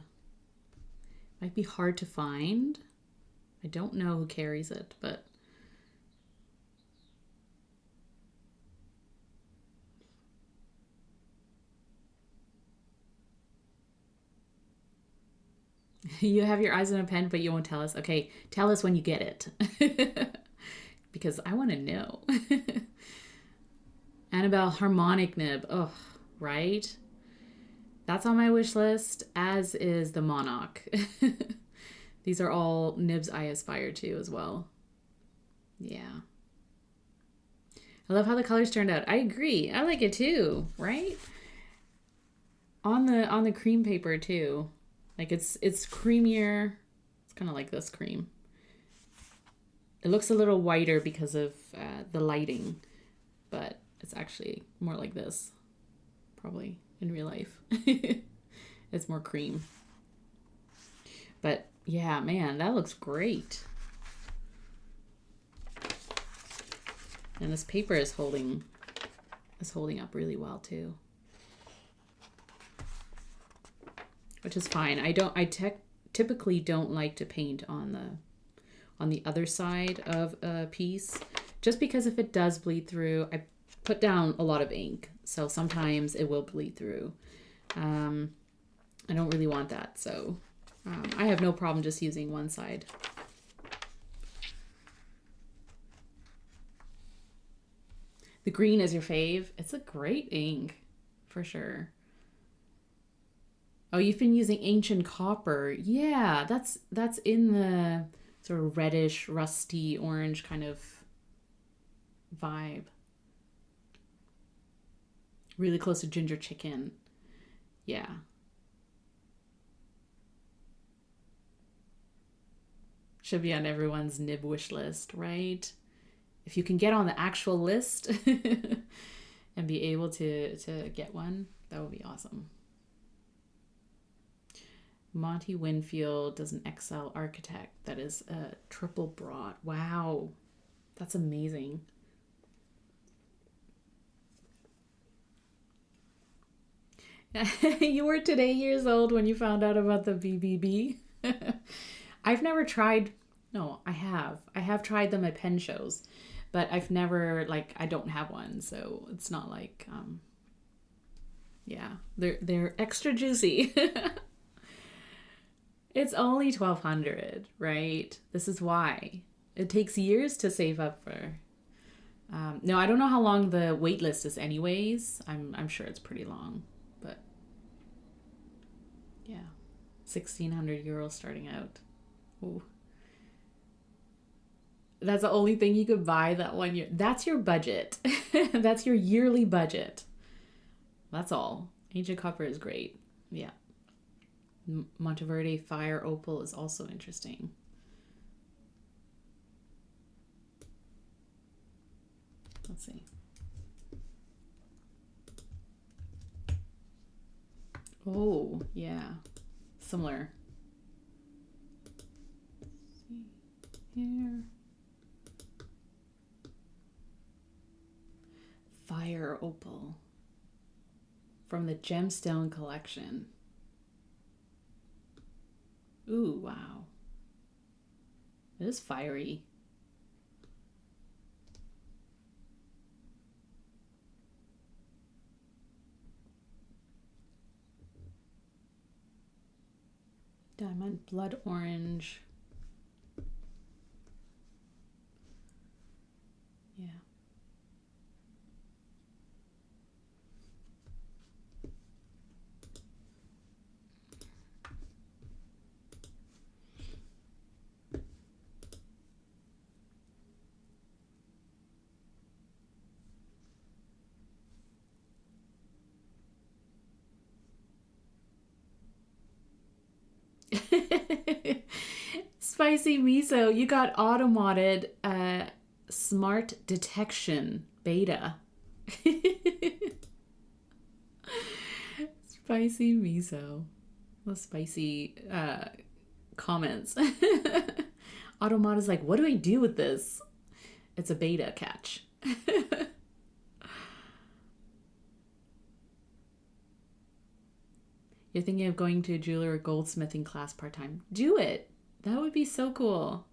Might be hard to find. I don't know who carries it, but you have your eyes on a pen, but you won't tell us. Okay, tell us when you get it. Because I want to know. Annabelle harmonic nib. Oh, right? That's on my wish list, as is the Monarch. These are all nibs I aspire to as well. Yeah. I love how the colors turned out. I agree. I like it too, right? On the cream paper too. Like it's creamier. It's kind of like this cream. It looks a little whiter because of the lighting, but it's actually more like this, probably in real life. It's more cream. But yeah, man, that looks great. And this paper is holding up really well too. Which is fine. I typically don't like to paint on the other side of a piece, just because if it does bleed through, I put down a lot of ink, so sometimes it will bleed through. I don't really want that, so I have no problem just using one side. The green is your fave. It's a great ink, for sure. Oh, you've been using ancient copper. Yeah, that's in the sort of reddish, rusty, orange kind of vibe. Really close to ginger chicken. Yeah. Should be on everyone's nib wish list, right? If you can get on the actual list and be able to get one, that would be awesome. Monty Winfield does an XL Architect that is a triple broad. Wow, that's amazing. You were today years old when you found out about the BBB. I've never tried. No, I have. I have tried them at pen shows, but I've never, like, I don't have one, so it's not like yeah, they're extra juicy. It's only 1,200, right? This is why. It takes years to save up for. No, I don't know how long the wait list is anyways. I'm sure it's pretty long, but yeah. 1,600 euros starting out. Ooh. That's the only thing you could buy that 1 year. That's your budget. That's your yearly budget. That's all. Ancient copper is great. Yeah. Monteverde Fire Opal is also interesting. Let's see. Oh, yeah. Similar. Let's see here. Fire Opal from the Gemstone collection. Ooh, wow. It is fiery. Diamond blood orange. Spicy miso. You got automated smart detection beta. Spicy miso. The spicy comments. Automata is like, what do I do with this? It's a beta catch. You're thinking of going to a jeweler or goldsmithing class part-time. Do it. That would be so cool.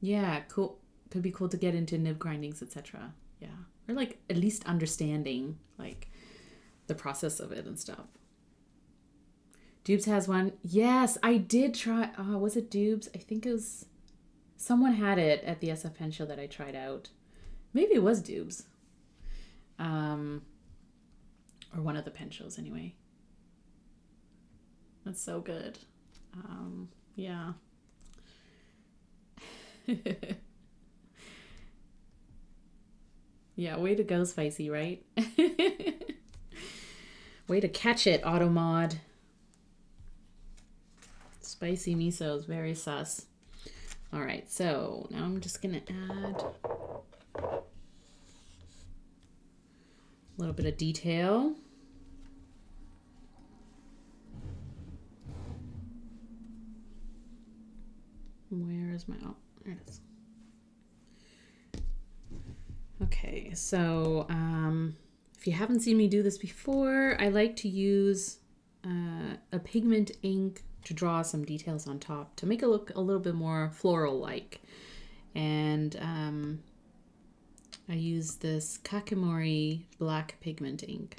Yeah, cool. Could be cool to get into nib grindings, etc. Yeah. Or like at least understanding like the process of it and stuff. Dubes has one. Yes, I did try. Oh, was it Dubes? I think it was. Someone had it at the SF Pen show that I tried out. Maybe it was Dubes. Or one of the pen shows anyway. That's so good. Yeah. Yeah, way to go, Spicy, right? Way to catch it, Automod. Spicy miso is very sus. All right, so now I'm just gonna add a little bit of detail. Where is my, oh, there it is. Okay, so if you haven't seen me do this before, I like to use a pigment ink to draw some details on top to make it look a little bit more floral-like. And I use this Kakimori black pigment ink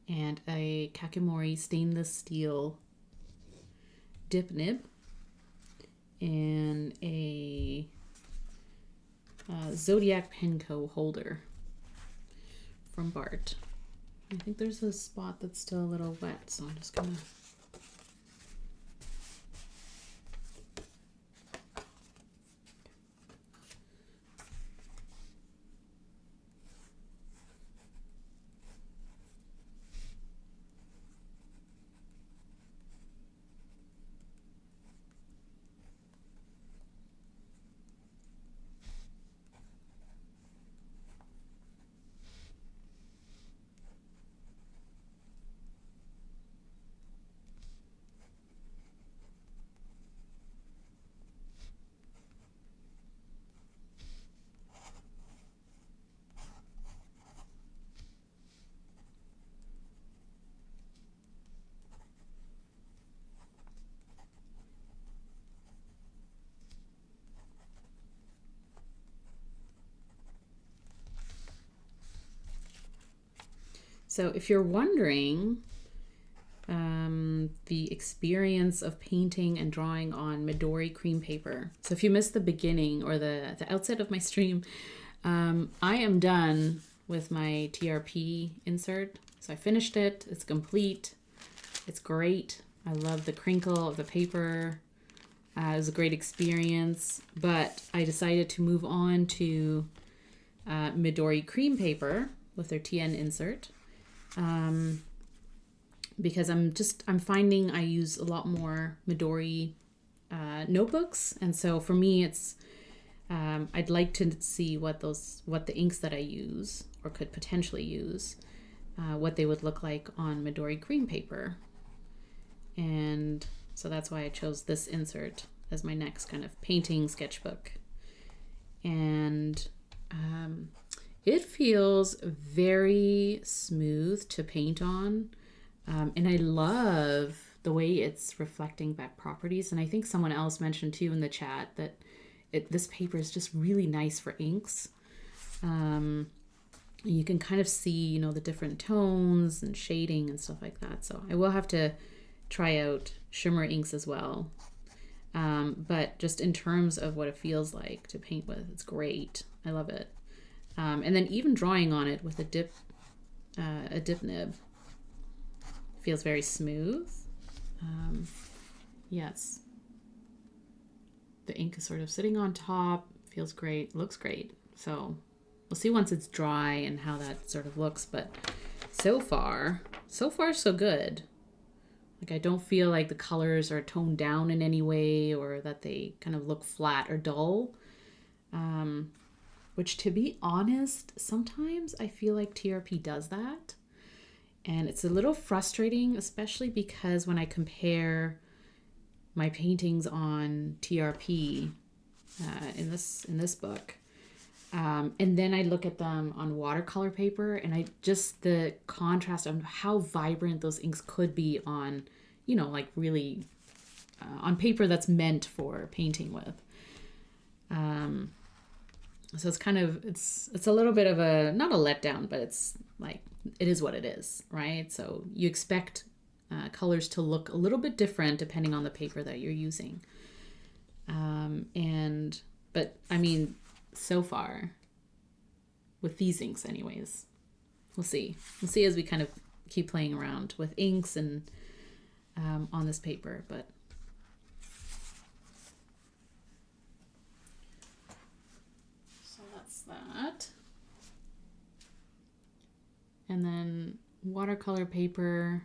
and a Kakimori stainless steel dip nib and a Zodiac Penco holder from Bart. I think there's a spot that's still a little wet, so I'm just gonna So if you're wondering the experience of painting and drawing on Midori cream paper. So if you missed the beginning or the outset of my stream, I am done with my TRP insert. So I finished it. It's complete. It's great. I love the crinkle of the paper. It was a great experience, but I decided to move on to Midori cream paper with their TN insert. Because I'm finding I use a lot more Midori notebooks, and so for me it's I'd like to see what the inks that I use or could potentially use, what they would look like on Midori cream paper, and so that's why I chose this insert as my next kind of painting sketchbook. And it feels very smooth to paint on. And I love the way it's reflecting back properties. And I think someone else mentioned too in the chat that this paper is just really nice for inks. You can kind of see, the different tones and shading and stuff like that. So I will have to try out shimmer inks as well. But just in terms of what it feels like to paint with, it's great. I love it. And then even drawing on it with a dip nib feels very smooth. Yes. The ink is sort of sitting on top, feels great, looks great. So we'll see once it's dry and how that sort of looks, but so far so good. Like I don't feel like the colors are toned down in any way or that they kind of look flat or dull. Which to be honest, sometimes I feel like TRP does that. And it's a little frustrating, especially because when I compare my paintings on TRP in this book, and then I look at them on watercolor paper, and I just the contrast of how vibrant those inks could be on, like really on paper that's meant for painting with. So it's kind of it's a little bit of a not a letdown, but it's like it is what it is, right? So you expect colors to look a little bit different depending on the paper that you're using. But I mean, so far with these inks, anyways, we'll see. We'll see as we kind of keep playing around with inks and on this paper, but. That. And then watercolor paper.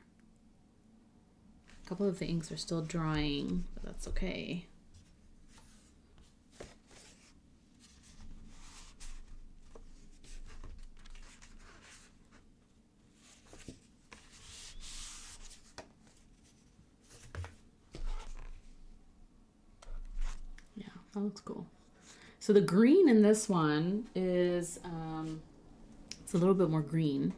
A couple of the inks are still drying, but that's okay. Yeah, that looks cool. So the green in this one is, it's a little bit more green.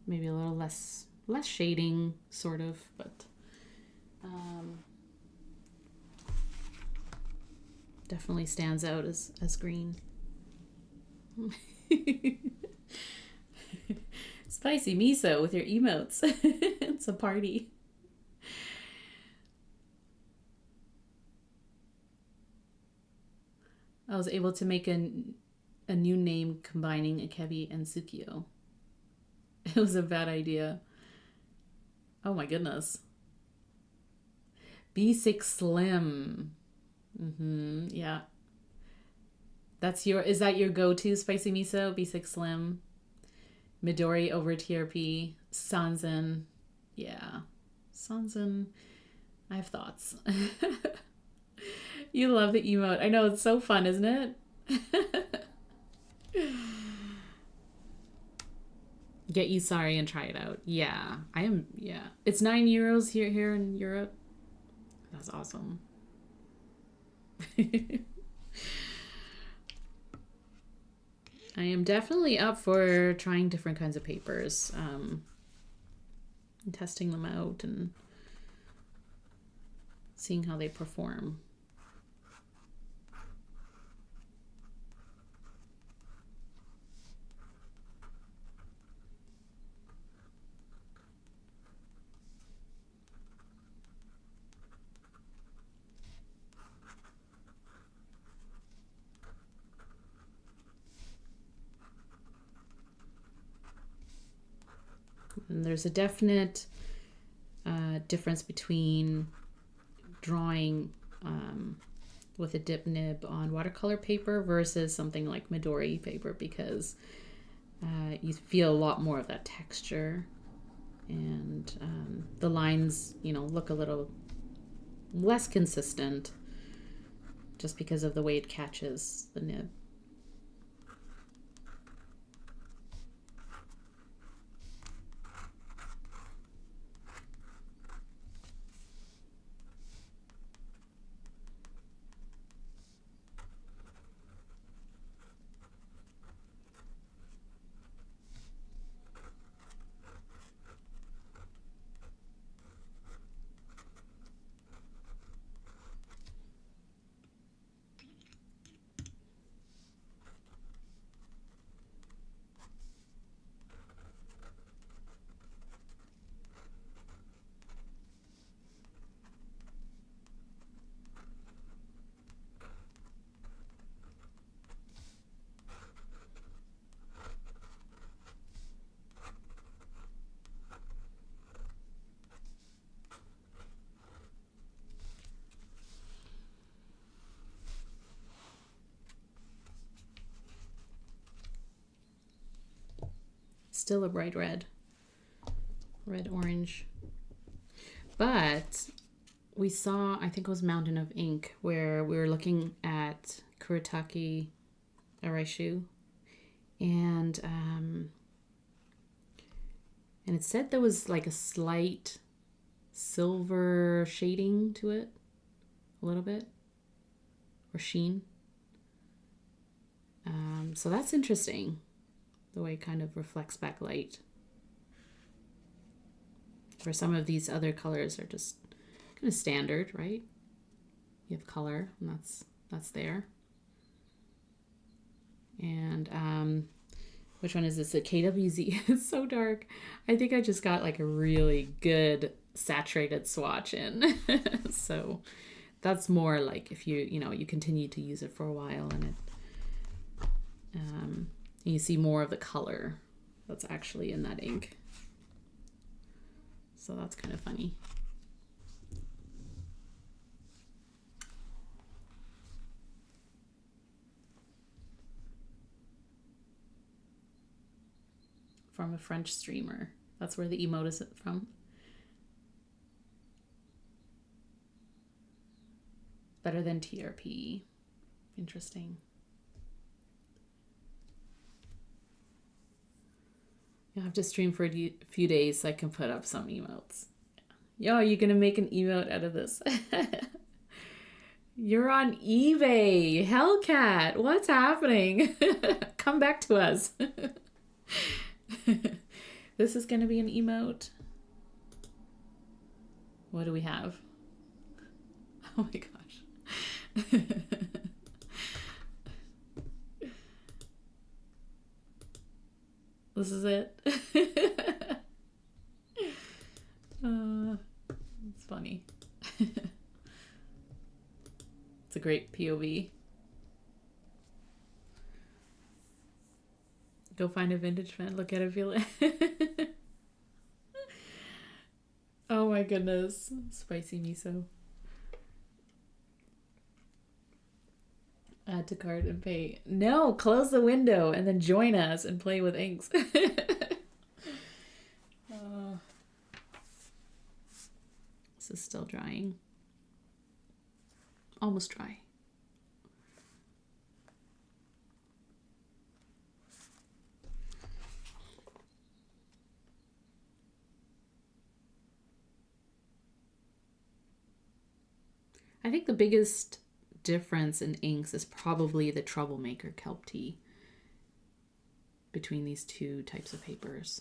Maybe a little less shading, sort of, but definitely stands out as green. Spicy miso with your emotes. It's a party. I was able to make a new name combining Akebi and Tsukio. It was a bad idea. Oh my goodness. B6 Slim. Yeah. Is that your go-to spicy miso? B6 Slim. Midori over TRP. Sanzen. Yeah. Sanzen. I have thoughts. You love the emote. I know, it's so fun, isn't it? Get you sorry and try it out. Yeah, I am. Yeah, it's €9 here in Europe. That's awesome. I am definitely up for trying different kinds of papers, and testing them out and seeing how they perform. And there's a definite difference between drawing with a dip nib on watercolor paper versus something like Midori paper, because you feel a lot more of that texture, and the lines, look a little less consistent just because of the way it catches the nib. Still a bright red. Red-orange. But we saw, I think it was Mountain of Ink, where we were looking at Kuretake Araishu. And it said there was like a slight silver shading to it. A little bit. Or sheen. So that's interesting. The way it kind of reflects back light. Where some of these other colors are just kind of standard, right? You have color, and that's there. And which one is this? The KWZ. It's so dark. I think I just got like a really good saturated swatch in. So that's more like if you continue to use it for a while and it you see more of the color that's actually in that ink. So that's kind of funny. From a French streamer. That's where the emote is from. Better than TRP. Interesting. You'll have to stream for a few days so I can put up some emotes. Yo, you're going to make an emote out of this. You're on eBay. Hellcat. What's happening? Come back to us. This is going to be an emote. What do we have? Oh my gosh. This is it. It's funny. It's a great POV. Go find a vintage fan, look at it, feel it. Oh my goodness. Spicy miso. Add to cart and pay. No, close the window and then join us and play with inks. This is still drying. Almost dry. I think the biggest difference in inks is probably the Troublemaker Kelp Tea between these two types of papers.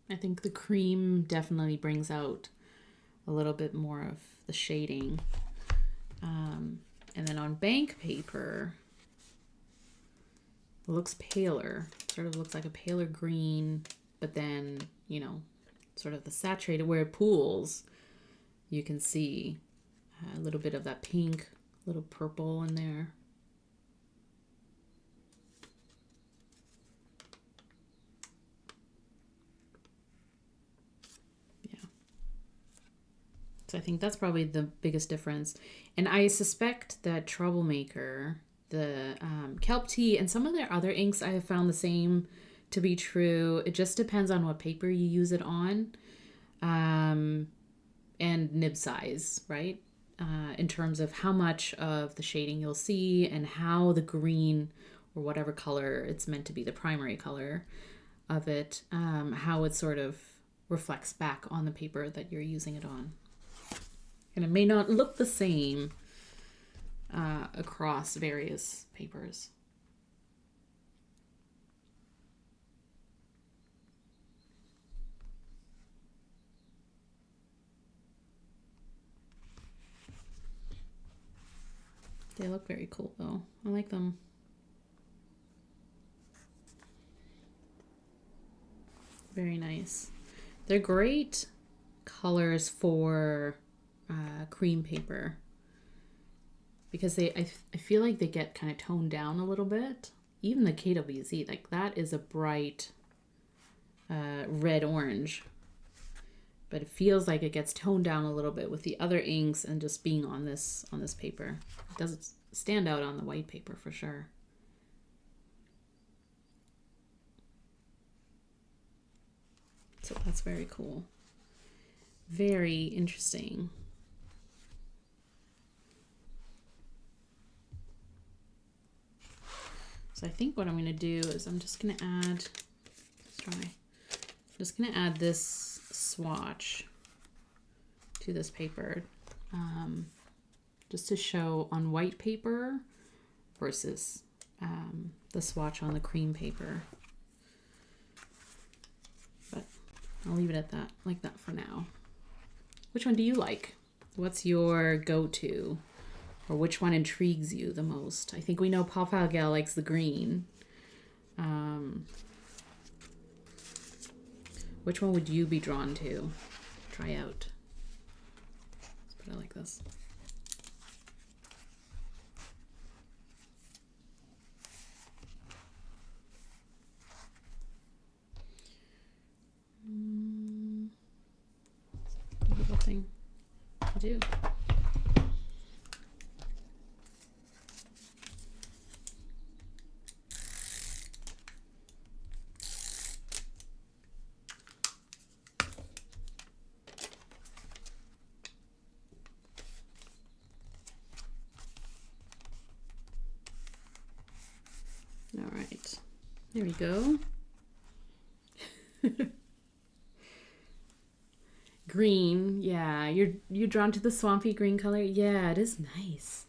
I think the cream definitely brings out a little bit more of the shading. And then on bank paper, it looks paler. Sort of looks like a paler green, but then, sort of the saturated, where it pools, you can see a little bit of that pink, little purple in there. Yeah. So I think that's probably the biggest difference. And I suspect that Troublemaker, the Kelp Tea, and some of their other inks, I have found the same to be true. It just depends on what paper you use it on, and nib size, right? In terms of how much of the shading you'll see and how the green or whatever color it's meant to be, the primary color of it, how it sort of reflects back on the paper that you're using it on. And it may not look the same across various papers. They look very cool though. I like them. Very nice. They're great colors for cream paper because I feel like they get kind of toned down a little bit. Even the KWZ, like that is a bright red orange, but it feels like it gets toned down a little bit with the other inks and just being on this paper. It doesn't stand out on the white paper for sure. So that's very cool. Very interesting. So I think what I'm going to do is I'm just going to add, let's try. I'm just going to add this swatch to this paper, just to show on white paper versus the swatch on the cream paper. But I'll leave it at that, like that for now. Which one do you like? What's your go-to? Or which one intrigues you the most? I think we know Papa Gal likes the green. Which one would you be drawn to? Try out. Let's put it like this. Little thing to do. All right, there we go. Green, yeah, you're drawn to the swampy green color. Yeah, it is nice.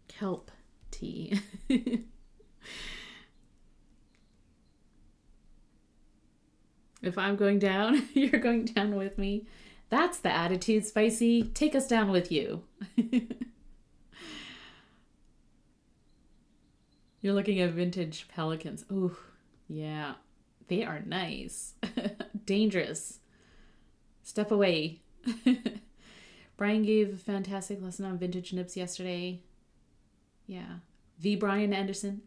Kelp tea. If I'm going down, you're going down with me. That's the attitude, Spicy. Take us down with you. You're looking at vintage pelicans. Ooh, yeah, they are nice. Dangerous. Step away. Brian gave a fantastic lesson on vintage nibs yesterday. Yeah. The Brian Anderson.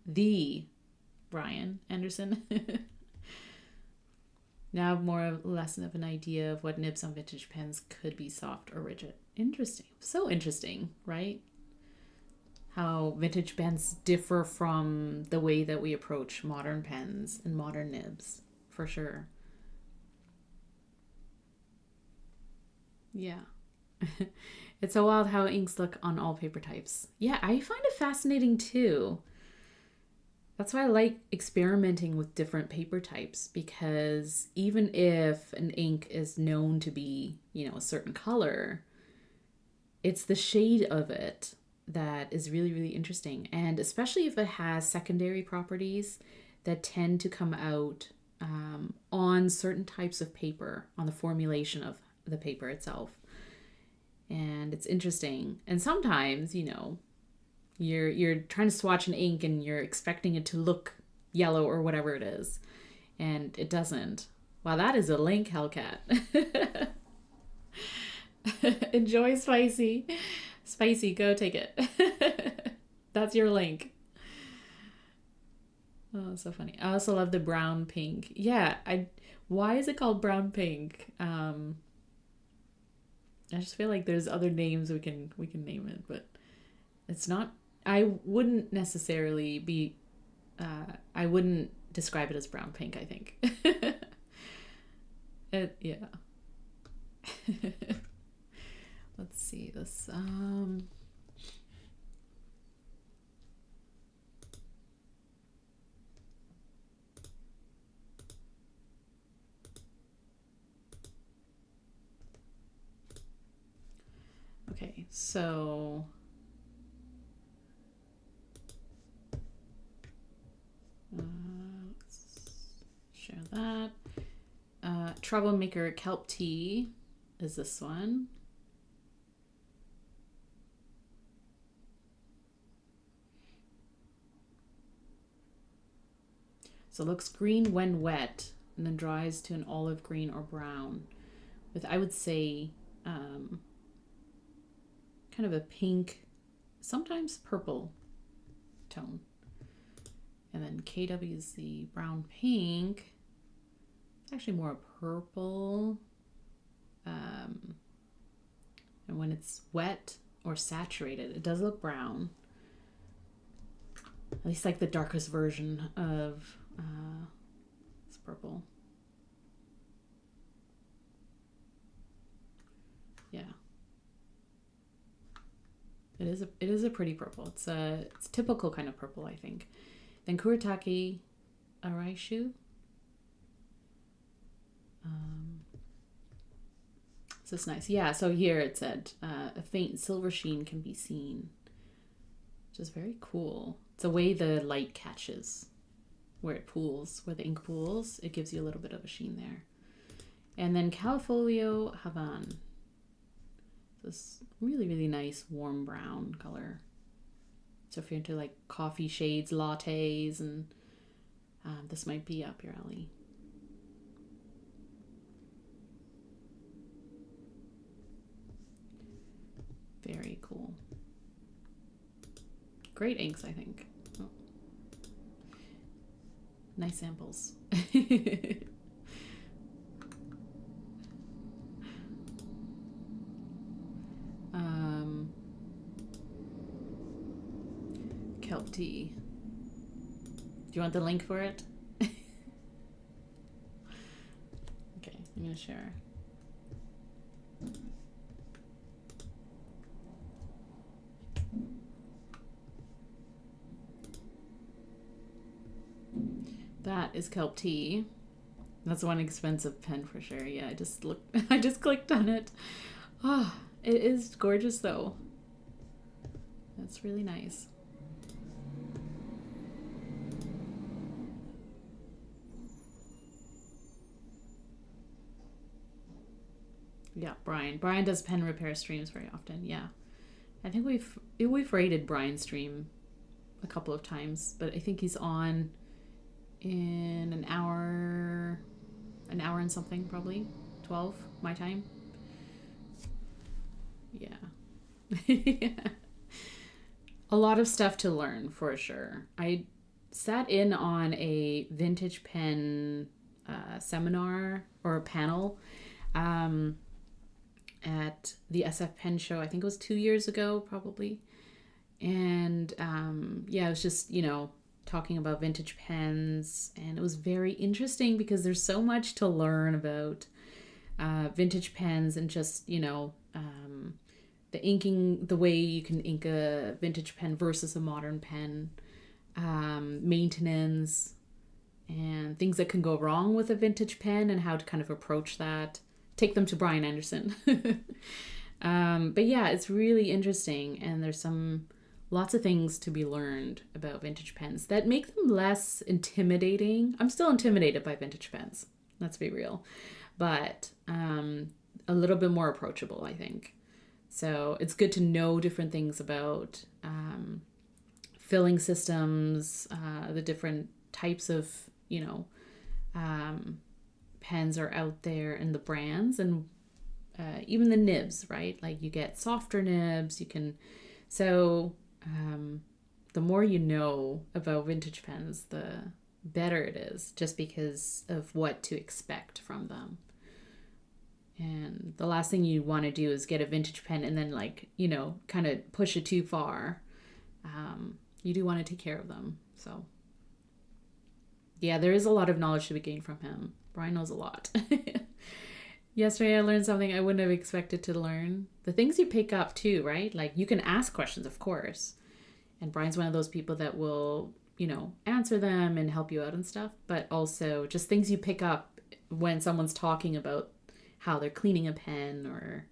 Now I have more or less of an idea of what nibs on vintage pens could be, soft or rigid. Interesting. So interesting, right? How vintage pens differ from the way that we approach modern pens and modern nibs, for sure. Yeah. It's so wild how inks look on all paper types. Yeah, I find it fascinating too. That's why I like experimenting with different paper types, because even if an ink is known to be, a certain color, it's the shade of it that is really, really interesting. And especially if it has secondary properties that tend to come out on certain types of paper, on the formulation of the paper itself. And it's interesting. And sometimes, you're trying to swatch an ink and you're expecting it to look yellow or whatever it is, and it doesn't. Wow, that is a link, Hellcat. Enjoy, Spicy. Spicy, go take it. That's your link. Oh, so funny. I also love the brown pink. Yeah, why is it called brown pink? I just feel like there's other names we can name it, but it's not. I wouldn't necessarily be. I wouldn't describe it as brown pink, I think. Yeah. Let's see this. Okay, so let's share that. Troublemaker Kelp Tea is this one. So it looks green when wet and then dries to an olive green or brown with, I would say, kind of a pink, sometimes purple tone. And then KW is the brown pink. It's actually more purple. And when it's wet or saturated, it does look brown. At least like the darkest version of this purple. Yeah. It is a pretty purple. It's a typical kind of purple, I think. Then Kuretake Araishu. This is nice. Yeah, so here it said a faint silver sheen can be seen, which is very cool. It's the way the light catches where it pools, where the ink pools. It gives you a little bit of a sheen there. And then Callifolio Havane. This really, really nice warm brown color. So if you're into like coffee shades, lattes, and this might be up your alley. Very cool. Great inks, I think. Oh. Nice samples. Kelp Tea. Do you want the link for it? Okay, I'm gonna share. That is Kelp Tea. That's one expensive pen for sure. Yeah, I just clicked on it. Oh, it is gorgeous though. That's really nice. Yeah, Brian. Brian does pen repair streams very often. Yeah. I think we've rated Brian's stream a couple of times, but I think he's on in an hour and something, probably 12 my time. Yeah. Yeah. A lot of stuff to learn for sure. I sat in on a vintage pen seminar or a panel at the SF Pen Show. I think it was 2 years ago, probably. And yeah, it was just, talking about vintage pens, and it was very interesting because there's so much to learn about vintage pens and just, the inking, the way you can ink a vintage pen versus a modern pen, maintenance, and things that can go wrong with a vintage pen and how to kind of approach that. Take them to Brian Anderson. But yeah, it's really interesting, and there's lots of things to be learned about vintage pens that make them less intimidating. I'm still intimidated by vintage pens, let's be real, but a little bit more approachable, I think. So it's good to know different things about filling systems, the different types of, pens are out there, and the brands, and even the nibs, right? Like you get softer nibs, the more you know about vintage pens, the better it is, just because of what to expect from them. And the last thing you want to do is get a vintage pen and then kind of push it too far. You do want to take care of them. So yeah, there is a lot of knowledge to be gained from him. Brian knows a lot. Yesterday I learned something I wouldn't have expected to learn. The things you pick up too, right? Like you can ask questions, of course. And Brian's one of those people that will, answer them and help you out and stuff. But also just things you pick up when someone's talking about how they're cleaning a pen, or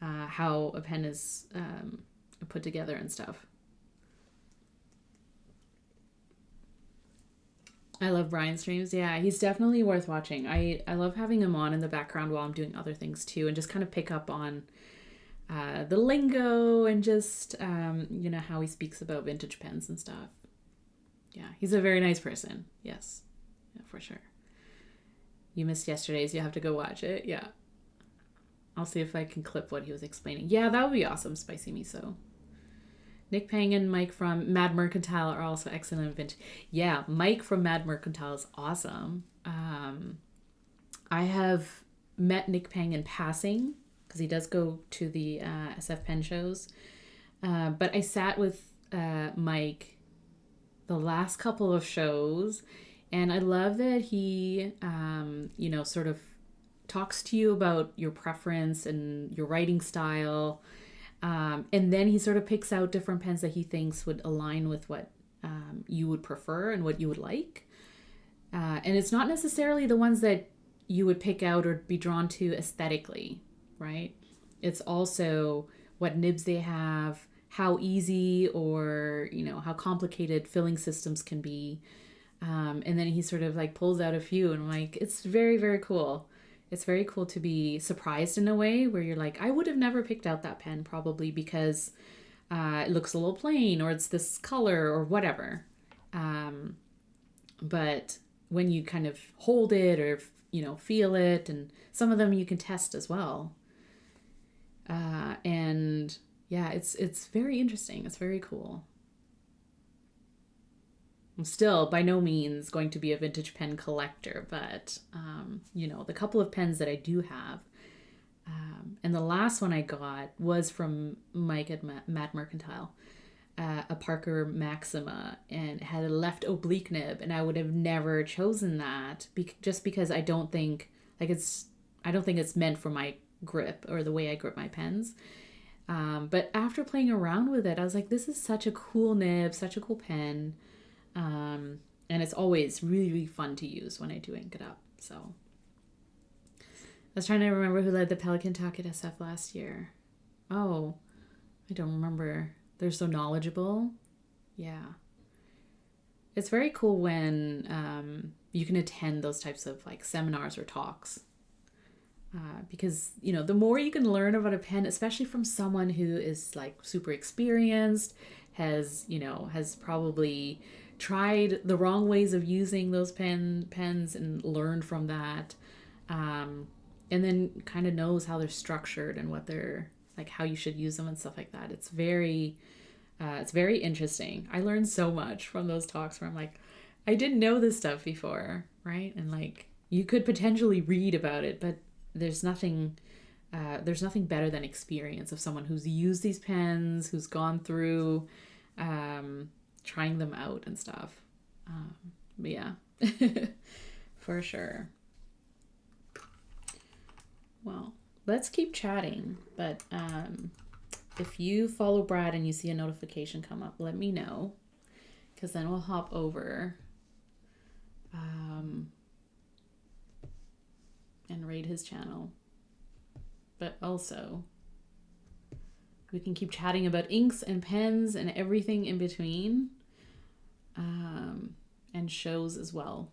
how a pen is put together and stuff. I love Brian's streams. Yeah, he's definitely worth watching. I love having him on in the background while I'm doing other things too, and just kind of pick up on the lingo and just, how he speaks about vintage pens and stuff. Yeah, he's a very nice person. Yes, yeah, for sure. You missed yesterday's. You have to go watch it. Yeah. I'll see if I can clip what he was explaining. Yeah, that would be awesome. Spicy miso. Nick Pang and Mike from Mad Mercantile are also excellent vintage. Yeah, Mike from Mad Mercantile is awesome. I have met Nick Pang in passing because he does go to the SF Pen shows. But I sat with Mike the last couple of shows, and I love that he, sort of talks to you about your preference and your writing style. And then he sort of picks out different pens that he thinks would align with what you would prefer and what you would like. And it's not necessarily the ones that you would pick out or be drawn to aesthetically, right? It's also what nibs they have, how easy or, how complicated filling systems can be. And then he sort of like pulls out a few, and I'm like, it's very, very cool. It's very cool to be surprised in a way where you're like, I would have never picked out that pen probably because it looks a little plain or it's this color or whatever. But when you kind of hold it or, feel it, and some of them you can test as well. And yeah, it's very interesting. It's very cool. I'm still by no means going to be a vintage pen collector, but, the couple of pens that I do have, and the last one I got was from Mike at Mad Mercantile, a Parker Maxima, and it had a left oblique nib, and I would have never chosen that just because I don't think it's meant for my grip or the way I grip my pens. But after playing around with it, I was like, this is such a cool nib, such a cool pen. And it's always really, really fun to use when I do ink it up. So I was trying to remember who led the Pelican Talk at SF last year. Oh, I don't remember. They're so knowledgeable. Yeah. It's very cool when you can attend those types of like seminars or talks. Because, the more you can learn about a pen, especially from someone who is like super experienced, has probably tried the wrong ways of using those pens and learned from that. And then kind of knows how they're structured and what they're like, how you should use them and stuff like that. It's very interesting. I learned so much from those talks where I'm like, I didn't know this stuff before, right? And like, you could potentially read about it, but there's nothing better than experience of someone who's used these pens, who's gone through trying them out and stuff. But yeah, for sure. Well, let's keep chatting, but if you follow Brad and you see a notification come up, let me know, because then we'll hop over and raid his channel. But also, we can keep chatting about inks and pens and everything in between, and shows as well.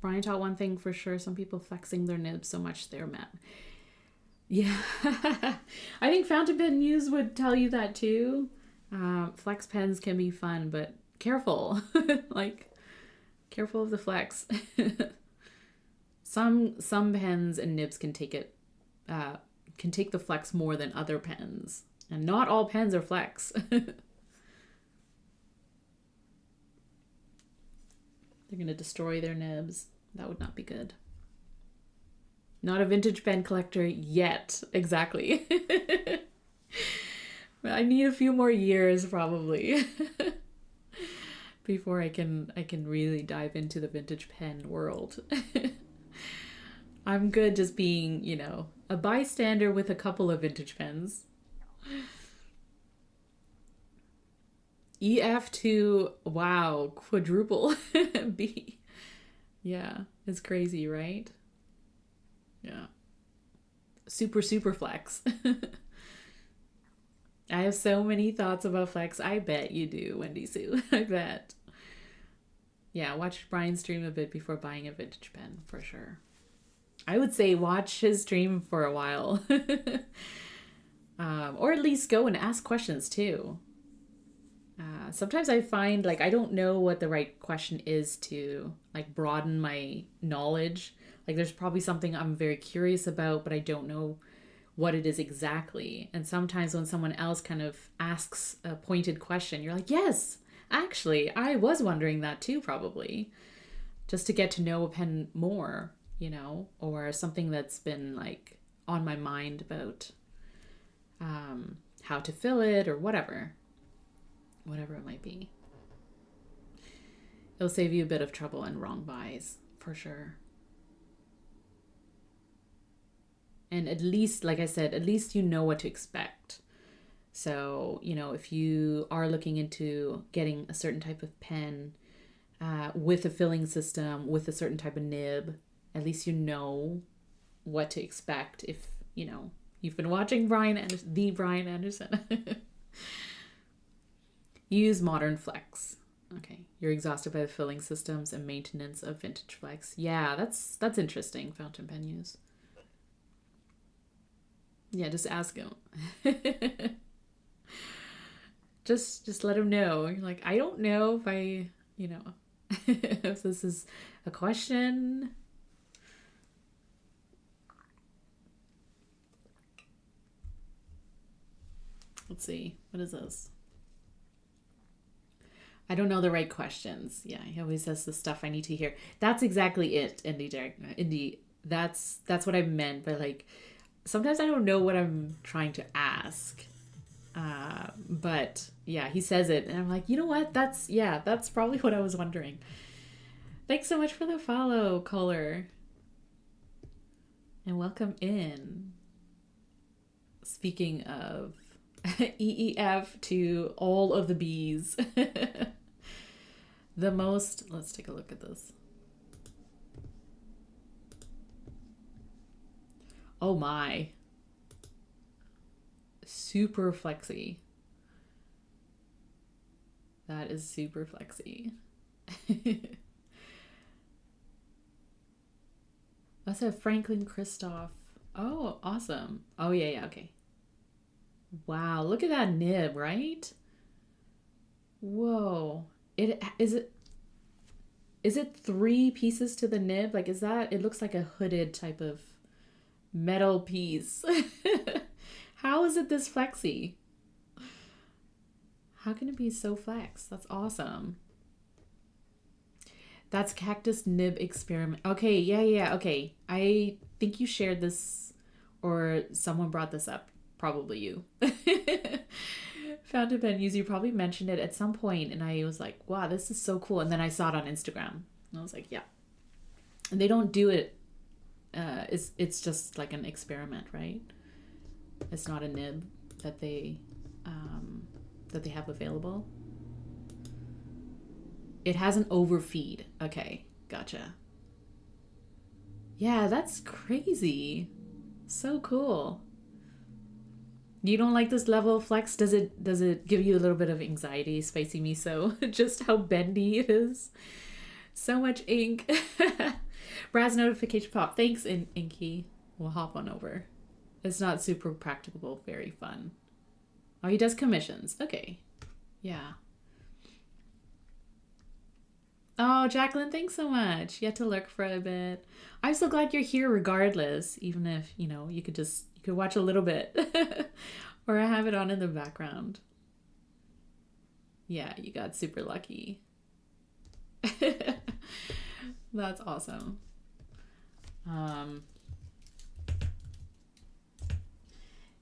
Brian taught one thing for sure: some people flexing their nibs so much they're mad. Yeah, I think fountain pen use would tell you that too. Flex pens can be fun, but careful, like careful of the flex. Some pens and nibs can take the flex more than other pens, and not all pens are flex. They're going to destroy their nibs. That would not be good. Not a vintage pen collector yet. Exactly. I need a few more years probably before I can really dive into the vintage pen world. I'm good just being, a bystander with a couple of vintage pens. EF2, wow, quadruple B. Yeah, it's crazy, right? Yeah. Super, super flex. I have so many thoughts about flex. I bet you do, Wendy Sue. I bet. Yeah, watch Brian stream a bit before buying a vintage pen, for sure. I would say watch his stream for a while. Or at least go and ask questions too. Sometimes I find like I don't know what the right question is to like broaden my knowledge. Like there's probably something I'm very curious about, but I don't know what it is exactly. And sometimes when someone else kind of asks a pointed question, you're like, yes, actually, I was wondering that too, probably. just to get to know a pen more, or something that's been like on my mind about how to fill it or whatever it might be. It'll save you a bit of trouble and wrong buys for sure. And at least, like I said, at least you know what to expect. So, if you are looking into getting a certain type of pen with a filling system, with a certain type of nib, at least you know what to expect if, you've been watching the Brian Anderson. Use modern flex. Okay. You're exhausted by the filling systems and maintenance of vintage flex. Yeah, that's interesting, fountain pen use. Yeah, just ask him. just let him know. You're like, I don't know if I, if this is a question. Let's see. What is this? I don't know the right questions. Yeah, he always says the stuff I need to hear. That's exactly it, Indy. That's what I meant by like, sometimes I don't know what I'm trying to ask. But yeah, he says it and I'm like, you know what? That's probably what I was wondering. Thanks so much for the follow, caller. And welcome in. Speaking of EEF to all of the B's. Let's take a look at this. Oh my. Super flexy. That is super flexy. That's a Franklin Christoph. Oh, awesome. Oh, yeah, okay. Wow, look at that nib, right? Whoa. Is it 3 pieces to the nib? Like, it looks like a hooded type of metal piece. How is it this flexy? How can it be so flex? That's awesome. That's Cactus Nib Experiment. Okay, yeah, okay. I think you shared this or someone brought this up. Probably you. Fountain pen use. You probably mentioned it at some point and I was like, wow, this is so cool. And then I saw it on Instagram. And I was like, yeah. And they don't do it. It's just like an experiment, right? It's not a nib that they have available. It has an overfeed. Okay, gotcha. Yeah, that's crazy. So cool. You don't like this level of flex? Does it give you a little bit of anxiety, spicy miso? Just how bendy it is. So much ink. Brad's notification pop. Thanks, Inky. We'll hop on over. It's not super practicable, very fun. Oh, he does commissions. Okay. Yeah. Oh, Jacqueline, thanks so much. You had to lurk for a bit. I'm so glad you're here regardless, even if, you could watch a little bit or have it on in the background. Yeah, you got super lucky. That's awesome.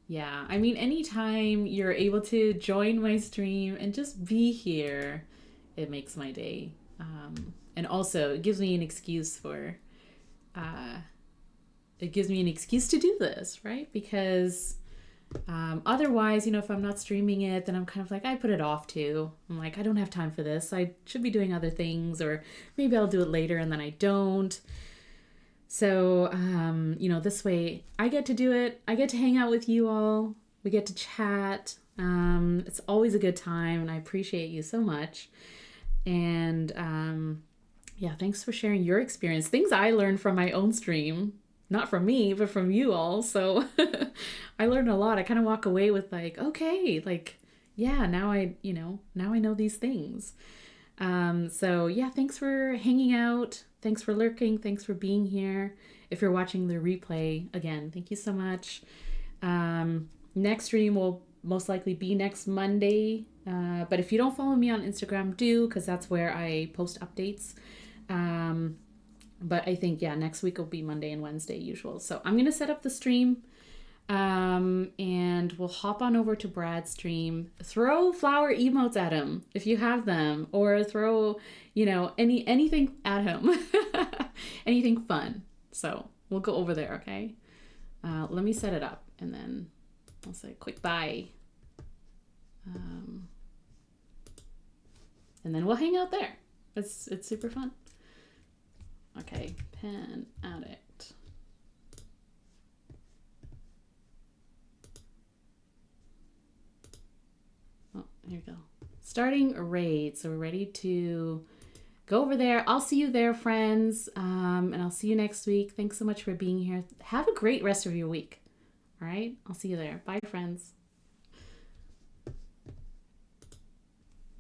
Yeah, I mean, anytime you're able to join my stream and just be here, it makes my day. And also it gives me an excuse to do this, right? Because otherwise, if I'm not streaming it, then I'm kind of like, I put it off too. I'm like, I don't have time for this. I should be doing other things, or maybe I'll do it later and then I don't. So, this way I get to do it. I get to hang out with you all. We get to chat. It's always a good time and I appreciate you so much. And yeah, thanks for sharing your experience. Things I learned from my own stream, not from me, but from you all. So I learned a lot. I kind of walk away with like, okay, like, yeah, now I know these things. So yeah, thanks for hanging out. Thanks for lurking. Thanks for being here. If you're watching the replay, again, thank you so much. Next stream will most likely be next Monday. But if you don't follow me on Instagram, do, because that's where I post updates. But I think, yeah, next week will be Monday and Wednesday usual. So I'm going to set up the stream, and we'll hop on over to Brad's stream. Throw flower emotes at him if you have them, or throw, anything at him. Anything fun. So we'll go over there, okay? Let me set it up, and then I'll say a quick bye. And then we'll hang out there. It's super fun. Okay, pen addict. Oh, here we go. Starting a raid. So we're ready to go over there. I'll see you there, friends. And I'll see you next week. Thanks so much for being here. Have a great rest of your week. All right, I'll see you there. Bye, friends.